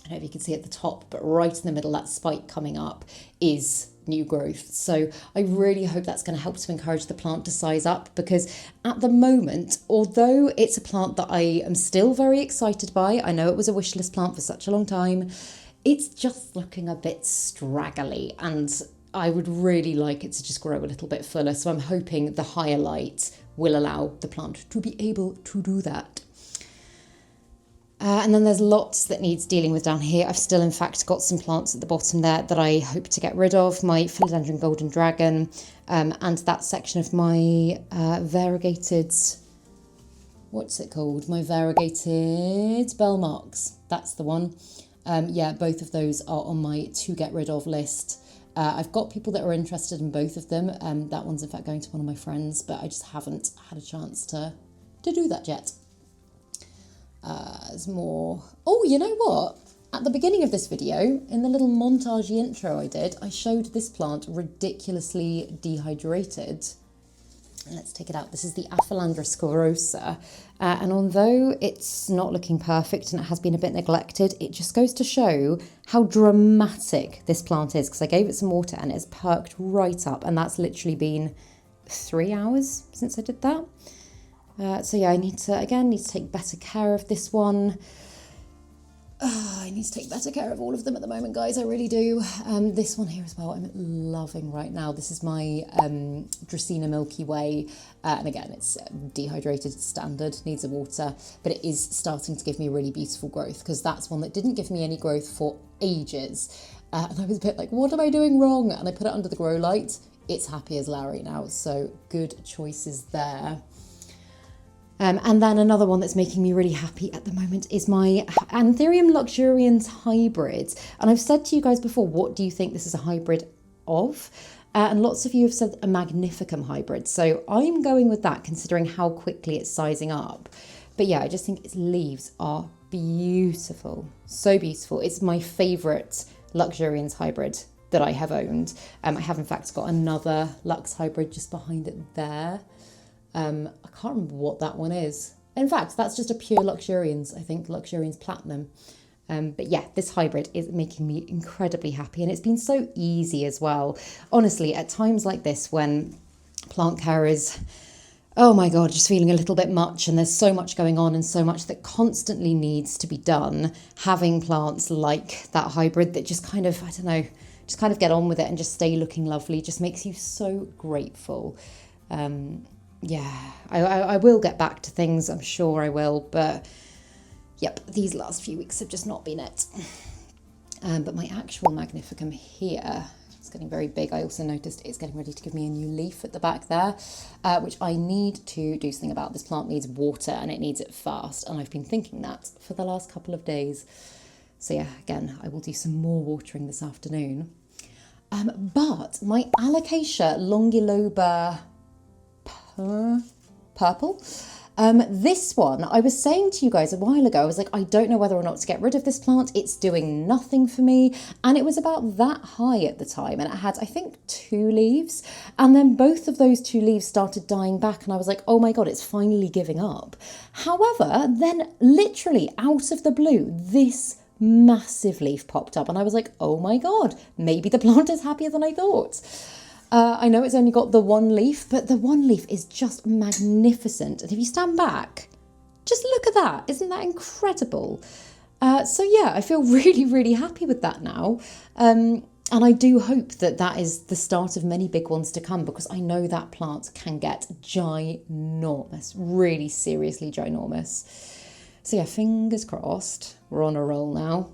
I don't know if you can see at the top, but right in the middle, that spike coming up is new growth. So I really hope that's going to help to encourage the plant to size up, because at the moment, although it's a plant that I am still very excited by, I know it was a wish list plant for such a long time, it's just looking a bit straggly, and I would really like it to just grow a little bit fuller. So I'm hoping the higher light will allow the plant to be able to do that. And then there's lots that needs dealing with down here. I've still, in fact, got some plants at the bottom there that I hope to get rid of. My Philodendron Golden Dragon, and that section of my variegated, what's it called? My variegated bell marks. That's the one. Yeah, both of those are on my to get rid of list. I've got people that are interested in both of them. That one's in fact going to one of my friends, but I just haven't had a chance to do that yet. There's more. Oh, you know what? At the beginning of this video, in the little montage intro I did, I showed this plant ridiculously dehydrated. Let's take it out. This is the Aphelandra sclerosa. And although it's not looking perfect and it has been a bit neglected, it just goes to show how dramatic this plant is, because I gave it some water and it's perked right up, and that's literally been 3 hours since I did that. So yeah, I need to take better care of this one. I need to take better care of all of them at the moment, guys. I really do. This one here as well, I'm loving right now. This is my Dracaena Milky Way. And again, it's dehydrated standard, needs a water, but it is starting to give me really beautiful growth, because that's one that didn't give me any growth for ages. And I was a bit like, what am I doing wrong? And I put it under the grow light. It's happy as Larry now. So good choices there. And then another one that's making me really happy at the moment is my Anthurium luxurians hybrid. And I've said to you guys before, what do you think this is a hybrid of? And lots of you have said a Magnificum hybrid. So I'm going with that considering how quickly it's sizing up. But yeah, I just think its leaves are beautiful. So beautiful. It's my favourite Luxurians hybrid that I have owned. I have in fact got another Lux hybrid just behind it there. I can't remember what that one is. In fact, that's just a pure Luxurians, I think, Luxurians Platinum. But yeah, this hybrid is making me incredibly happy, and it's been so easy as well. Honestly, at times like this when plant care is, oh my God, just feeling a little bit much and there's so much going on and so much that constantly needs to be done, having plants like that hybrid that just kind of, I don't know, just kind of get on with it and just stay looking lovely just makes you so grateful. Yeah, I will get back to things, I'm sure I will, but yep, these last few weeks have just not been it. But my actual Magnificum here, it's getting very big. I also noticed it's getting ready to give me a new leaf at the back there, which I need to do something about. This plant needs water and it needs it fast. And I've been thinking that for the last couple of days. So yeah, again, I will do some more watering this afternoon. But my Alocasia longiloba purple, this one, I was saying to you guys a while ago, I was like, I don't know whether or not to get rid of this plant. It's doing nothing for me. And it was about that high at the time. And it had, I think, 2 leaves. And then both of those 2 leaves started dying back. And I was like, oh my God, it's finally giving up. However, then literally out of the blue, this massive leaf popped up. And I was like, oh my God, maybe the plant is happier than I thought. I know it's only got the 1 leaf, but the 1 leaf is just magnificent. And if you stand back, just look at that. Isn't that incredible? So yeah, I feel really, really happy with that now. And I do hope that that is the start of many big ones to come, because I know that plant can get ginormous, really seriously ginormous. So yeah, fingers crossed. We're on a roll now.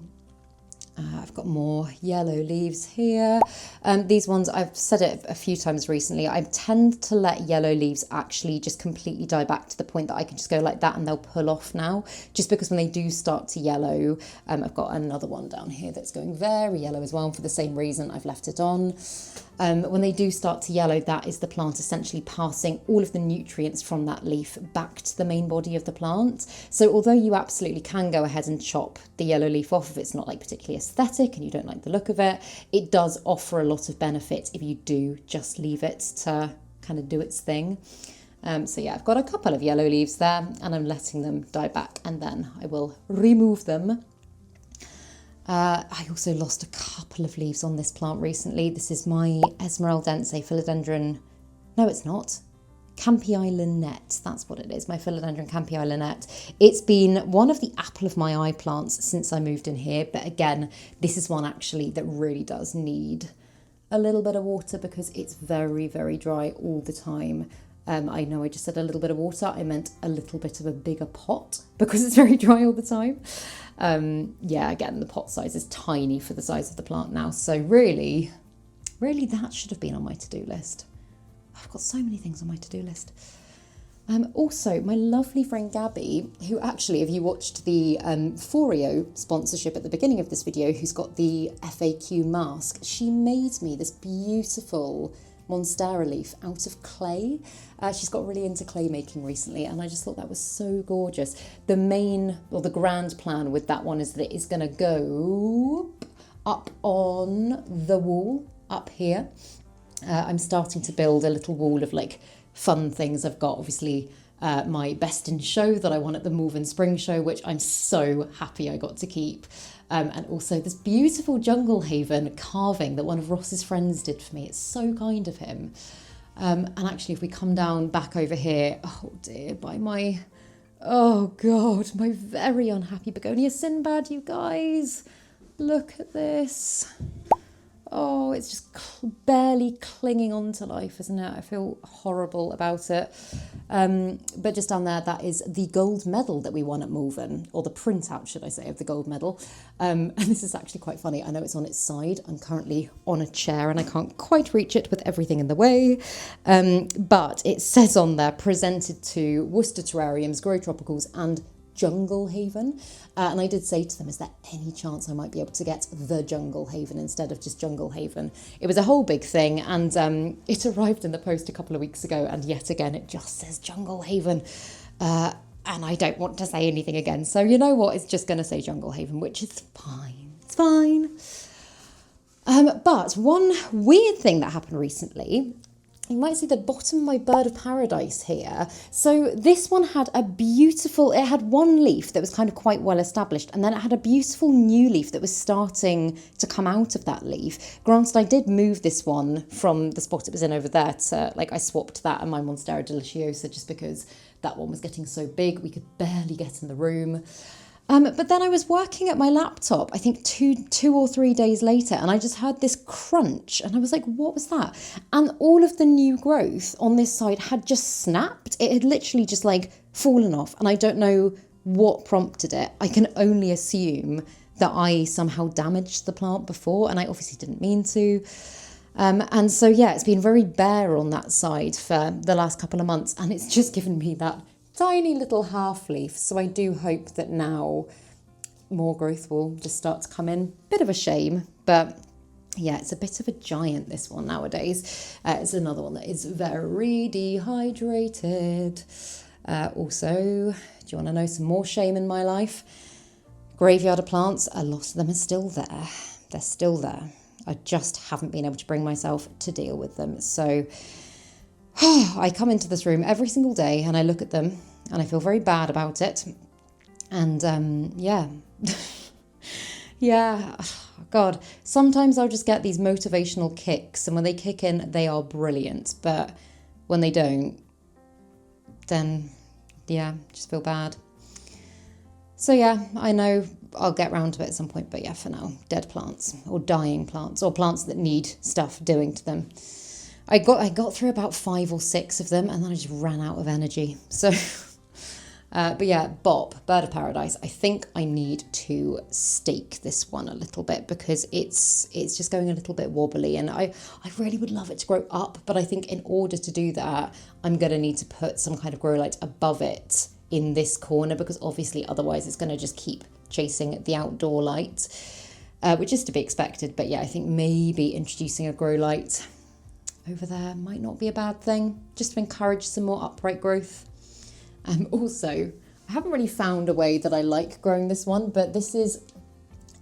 I've got more yellow leaves here. These ones, I've said it a few times recently, I tend to let yellow leaves actually just completely die back to the point that I can just go like that and they'll pull off now. Just because when they do start to yellow, I've got another one down here that's going very yellow as well. And for the same reason, I've left it on. When they do start to yellow, that is the plant essentially passing all of the nutrients from that leaf back to the main body of the plant. So although you absolutely can go ahead and chop the yellow leaf off if it's not like particularly aesthetic and you don't like the look of it, it does offer a lot of benefit if you do just leave it to kind of do its thing. So yeah, I've got a couple of yellow leaves there and I'm letting them die back, and then I will remove them. I also lost a couple of leaves on this plant recently. This is my Esmeraldense philodendron. No, it's not. Campii Lynette, that's what it is, my philodendron Campii Lynette. It's been one of the apple of my eye plants since I moved in here, but again, this is one actually that really does need a little bit of water because it's very, very dry all the time. I know I just said a little bit of water, I meant a little bit of a bigger pot because it's very dry all the time. Yeah, again, the pot size is tiny for the size of the plant now, so really that should have been on my to-do list. I've got so many things on my to-do list. Also, my lovely friend Gabby, who actually, if you watched the FOREO sponsorship at the beginning of this video, who's got the FAQ mask, she made me this beautiful Monstera leaf out of clay. She's got really into clay making recently, and I just thought that was so gorgeous. The main, or the grand plan with that one is that it is going to go up on the wall up here. I'm starting to build a little wall of like fun things. I've got obviously my best in show that I won at the Malvern Spring Show, which I'm so happy I got to keep. And also this beautiful JungleHaven carving that one of Ross's friends did for me. It's so kind of him. And actually, if we come down back over here, oh dear, by my, oh God, my very unhappy Begonia Sinbad, you guys. Look at this. Oh, it's just barely clinging on to life, isn't it? I feel horrible about it. But just down there, that is the gold medal that we won at Malvern, or the printout, should I say, of the gold medal. And this is actually quite funny. I know it's on its side. I'm currently on a chair and I can't quite reach it with everything in the way. But it says on there, presented to Worcester Terrariums, Grow Tropicals and TheJungleHaven. And I did say to them, is there any chance I might be able to get TheJungleHaven instead of just JungleHaven? It was a whole big thing, and it arrived in the post a couple of weeks ago, and yet again it just says JungleHaven. And I don't want to say anything again. So you know what? It's just going to say JungleHaven, which is fine. It's fine. But one weird thing that happened recently, you might see the bottom of my bird of paradise here. So this one had it had one leaf that was kind of quite well established, and then it had a beautiful new leaf that was starting to come out of that leaf. Granted, I did move this one from the spot it was in over there to, I swapped that and my Monstera Deliciosa just because that one was getting so big we could barely get in the room. But then I was working at my laptop, I think two or 3 days later, and I just heard this crunch, and I was like, what was that? And all of the new growth on this side had just snapped. It had literally just fallen off, and I don't know what prompted it. I can only assume that I somehow damaged the plant before, and I obviously didn't mean to. And so, yeah, it's been very bare on that side for the last couple of months, and it's just given me that tiny little half leaf. So I do hope that now more growth will just start to come in. Bit of a shame, but yeah, it's a bit of a giant, this one nowadays. It's another one that is very dehydrated. Also, do you want to know some more shame in my life? Graveyard of plants, a lot of them are still there. They're still there. I just haven't been able to bring myself to deal with them. So I come into this room every single day and I look at them and I feel very bad about it. And yeah, God, sometimes I'll just get these motivational kicks, and when they kick in, they are brilliant. But when they don't, then yeah, just feel bad. So yeah, I know I'll get round to it at some point, but yeah, for now, dead plants or dying plants or plants that need stuff doing to them. I got through about 5 or 6 of them, and then I just ran out of energy. So, but yeah, Bop, Bird of Paradise. I think I need to stake this one a little bit because it's just going a little bit wobbly, and I really would love it to grow up, but I think in order to do that, I'm going to need to put some kind of grow light above it in this corner, because obviously otherwise it's going to just keep chasing the outdoor light, which is to be expected. But yeah, I think maybe introducing a grow light over there might not be a bad thing, just to encourage some more upright growth. Also, I haven't really found a way that I like growing this one, but this is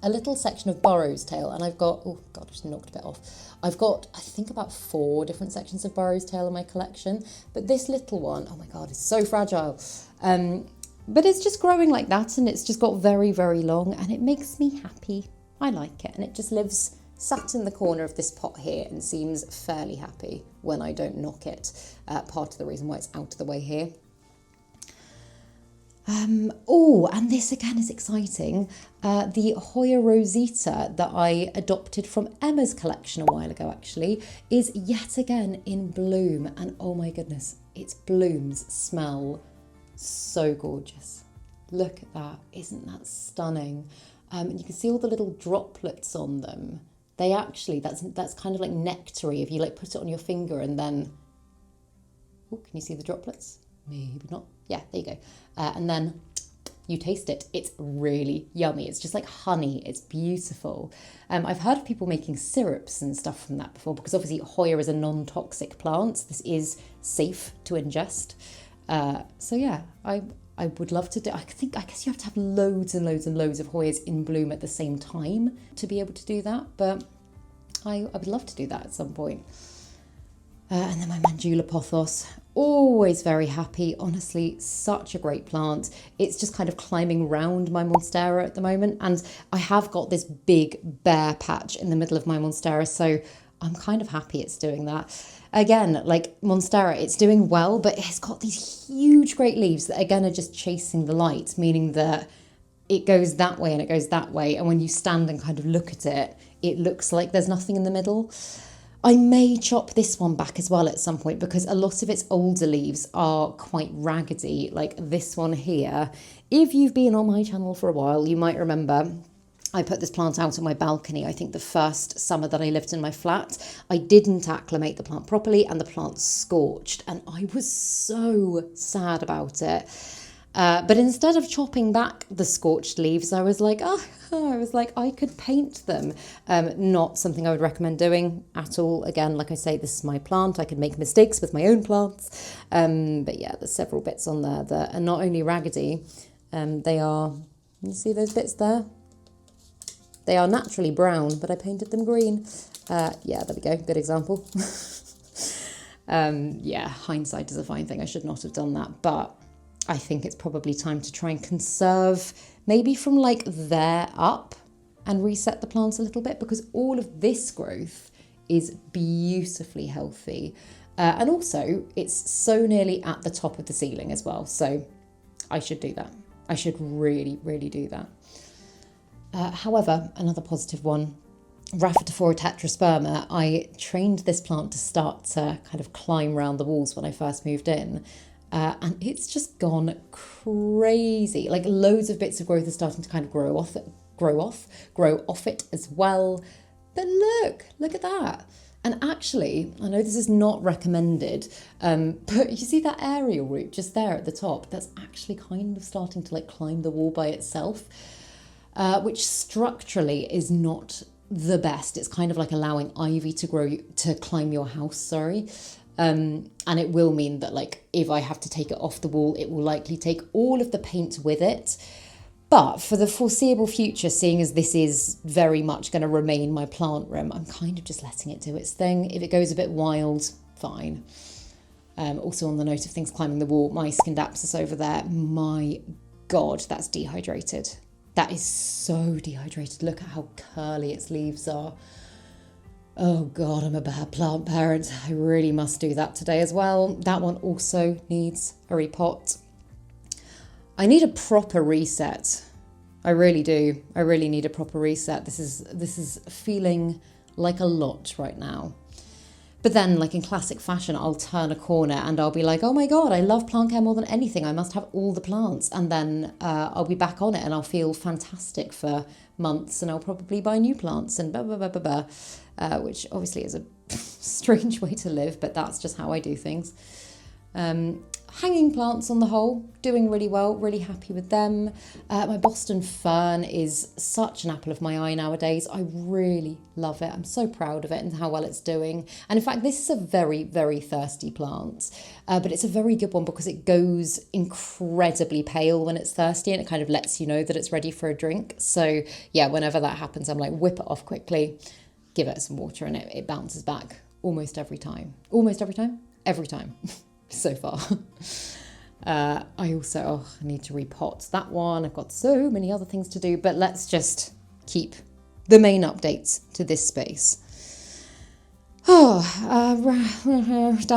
a little section of Burrow's Tail, and I've got, oh God, I just knocked a bit off. I've got, I think, about 4 different sections of Burrow's Tail in my collection, but this little one, oh my God, it's so fragile. But it's just growing like that, and it's just got very, very long, and it makes me happy. I like it, and it just lives sat in the corner of this pot here and seems fairly happy when I don't knock it. Part of the reason why it's out of the way here. Oh, and this again is exciting. The Hoya Rosita that I adopted from Emma's collection a while ago actually is yet again in bloom, and oh my goodness, its blooms smell so gorgeous. Look at that, isn't that stunning? And you can see all the little droplets on them. They actually, that's kind of like nectary if you put it on your finger and then, oh, can you see the droplets? Maybe not. Yeah, there you go. And then you taste it. It's really yummy. It's just like honey. It's beautiful. I've heard of people making syrups and stuff from that before, because obviously Hoya is a non-toxic plant. This is safe to ingest. So yeah, I would love to do, I guess you have to have loads and loads and loads of Hoyas in bloom at the same time to be able to do that, but I would love to do that at some point. And then my Mandula Pothos, always very happy. Honestly, such a great plant. It's just kind of climbing round my Monstera at the moment, and I have got this big bare patch in the middle of my Monstera, so I'm kind of happy it's doing that. Again, like Monstera, it's doing well, but it's got these huge great leaves that again are just chasing the light, meaning that it goes that way and it goes that way, and when you stand and kind of look at it, it looks like there's nothing in the middle. I may chop this one back as well at some point, because a lot of its older leaves are quite raggedy, like this one here. If you've been on my channel for a while, you might remember I put this plant out on my balcony, I think the first summer that I lived in my flat. I didn't acclimate the plant properly and the plant scorched, and I was so sad about it. But instead of chopping back the scorched leaves, I was like, I could paint them. Not something I would recommend doing at all. Again, like I say, this is my plant. I could make mistakes with my own plants. But yeah, there's several bits on there that are not only raggedy, they are, you see those bits there? They are naturally brown, but I painted them green. Yeah, there we go, good example. Yeah, hindsight is a fine thing. I should not have done that, but I think it's probably time to try and conserve maybe from like there up and reset the plants a little bit, because all of this growth is beautifully healthy. And also it's so nearly at the top of the ceiling as well. So I should do that. I should really, really do that. However, another positive one, Rhaphidophora tetrasperma, I trained this plant to start to kind of climb around the walls when I first moved in. And it's just gone crazy. Like loads of bits of growth are starting to kind of grow off it as well. But look at that. And actually, I know this is not recommended, but you see that aerial root just there at the top? That's actually kind of starting to like climb the wall by itself, which structurally is not the best. It's kind of like allowing ivy to climb your house, sorry. And it will mean that like if I have to take it off the wall, it will likely take all of the paint with it. But for the foreseeable future, seeing as this is very much going to remain my plant room, I'm kind of just letting it do its thing. If it goes a bit wild, fine. Also on the note of things climbing the wall, my Scindapsus over there, my God, that's dehydrated. That is so dehydrated. Look at how curly its leaves are. Oh God, I'm a bad plant parent. I really must do that today as well. That one also needs a repot. I need a proper reset. I really do. I really need a proper reset. This is feeling like a lot right now. But then, like in classic fashion, I'll turn a corner and I'll be like, oh my God, I love plant care more than anything. I must have all the plants. And then I'll be back on it and I'll feel fantastic for months and I'll probably buy new plants and blah, blah, blah, blah, blah, which obviously is a strange way to live, but that's just how I do things. Hanging plants on the whole, doing really well, really happy with them. My Boston fern is such an apple of my eye nowadays. I really love it. I'm so proud of it and how well it's doing. And in fact, this is a very, very thirsty plant, but it's a very good one because it goes incredibly pale when it's thirsty and it kind of lets you know that it's ready for a drink. So yeah, whenever that happens, I'm like, whip it off quickly, give it some water and it bounces back almost every time. Almost every time? Every time. So far. I also I need to repot that one. I've got so many other things to do, but let's just keep the main updates to this space. Down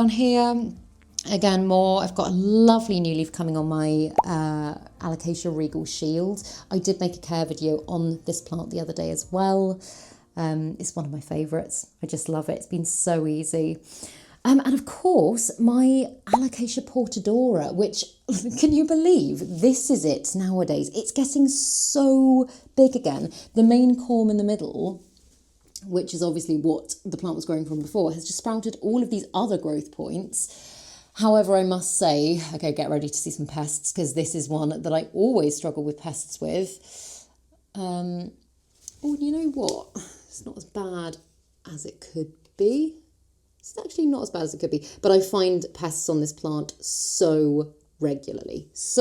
here again more. I've got a lovely new leaf coming on my Alocasia Regal Shield. I did make a care video on this plant the other day as well. It's one of my favourites. I just love it. It's been so easy. And of course, my Alocasia Portadora, which, can you believe, this is it nowadays. It's getting so big again. The main corm in the middle, which is obviously what the plant was growing from before, has just sprouted all of these other growth points. However, I must say, okay, get ready to see some pests, because this is one that I always struggle with pests with. Oh, you know what? It's not as bad as it could be. It's actually not as bad as it could be, but I find pests on this plant so regularly. It's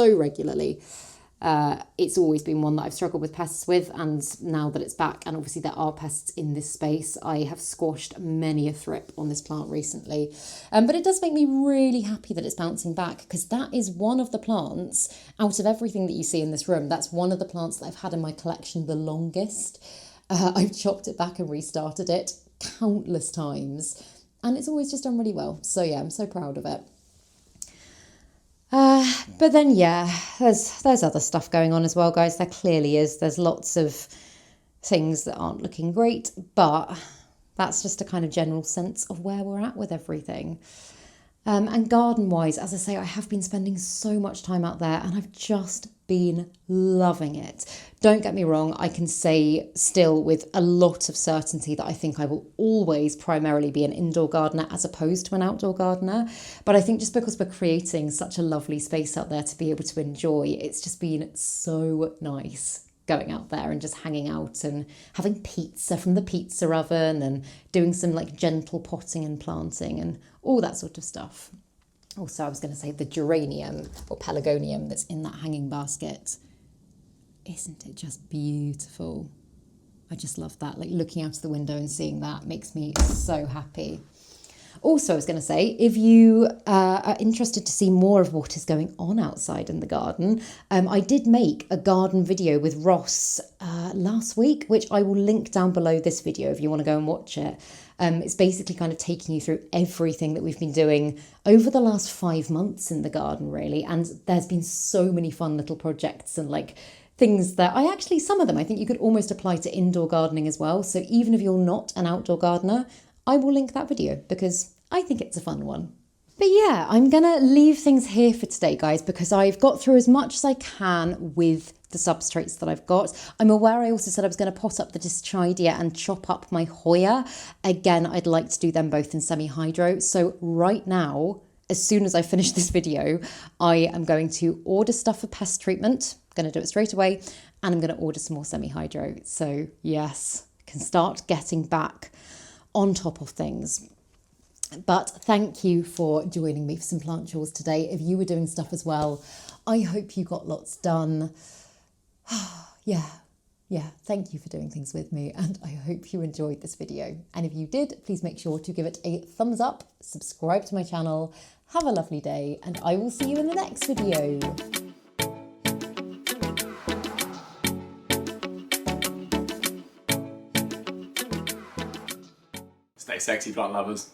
always been one that I've struggled with pests with, and now that it's back, and obviously there are pests in this space, I have squashed many a thrip on this plant recently. But it does make me really happy that it's bouncing back, because that is one of the plants, out of everything that you see in this room, that's one of the plants that I've had in my collection the longest. I've chopped it back and restarted it countless times. And it's always just done really well. So yeah, I'm so proud of it. But then yeah, there's other stuff going on as well, guys. There clearly is. There's lots of things that aren't looking great, but that's just a kind of general sense of where we're at with everything. And garden-wise, as I say, I have been spending so much time out there and I've just been loving it. Don't get me wrong, I can say still with a lot of certainty that I think I will always primarily be an indoor gardener as opposed to an outdoor gardener. But I think just because we're creating such a lovely space out there to be able to enjoy, it's just been so nice going out there and just hanging out and having pizza from the pizza oven and doing some like gentle potting and planting and all that sort of stuff. Also, I was going to say the geranium or pelargonium that's in that hanging basket. Isn't it just beautiful? I just love that. Like looking out of the window and seeing that makes me so happy. Also, I was going to say, if you are interested to see more of what is going on outside in the garden, I did make a garden video with Ross last week, which I will link down below this video if you want to go and watch it. It's basically kind of taking you through everything that we've been doing over the last 5 months in the garden, really. And there's been so many fun little projects and like things that some of them I think you could almost apply to indoor gardening as well. So even if you're not an outdoor gardener, I will link that video because I think it's a fun one. But yeah, I'm going to leave things here for today, guys, because I've got through as much as I can with the substrates that I've got. I'm aware I also said I was going to pot up the Dischidia and chop up my Hoya. Again, I'd like to do them both in semi-hydro. So right now, as soon as I finish this video, I am going to order stuff for pest treatment. I'm going to do it straight away. And I'm going to order some more semi-hydro. So yes, I can start getting back on top of things. But thank you for joining me for some plant chores today. If you were doing stuff as well, I hope you got lots done. Yeah, thank you for doing things with me and I hope you enjoyed this video. And if you did, please make sure to give it a thumbs up, subscribe to my channel, have a lovely day, and I will see you in the next video. Stay sexy, plant lovers.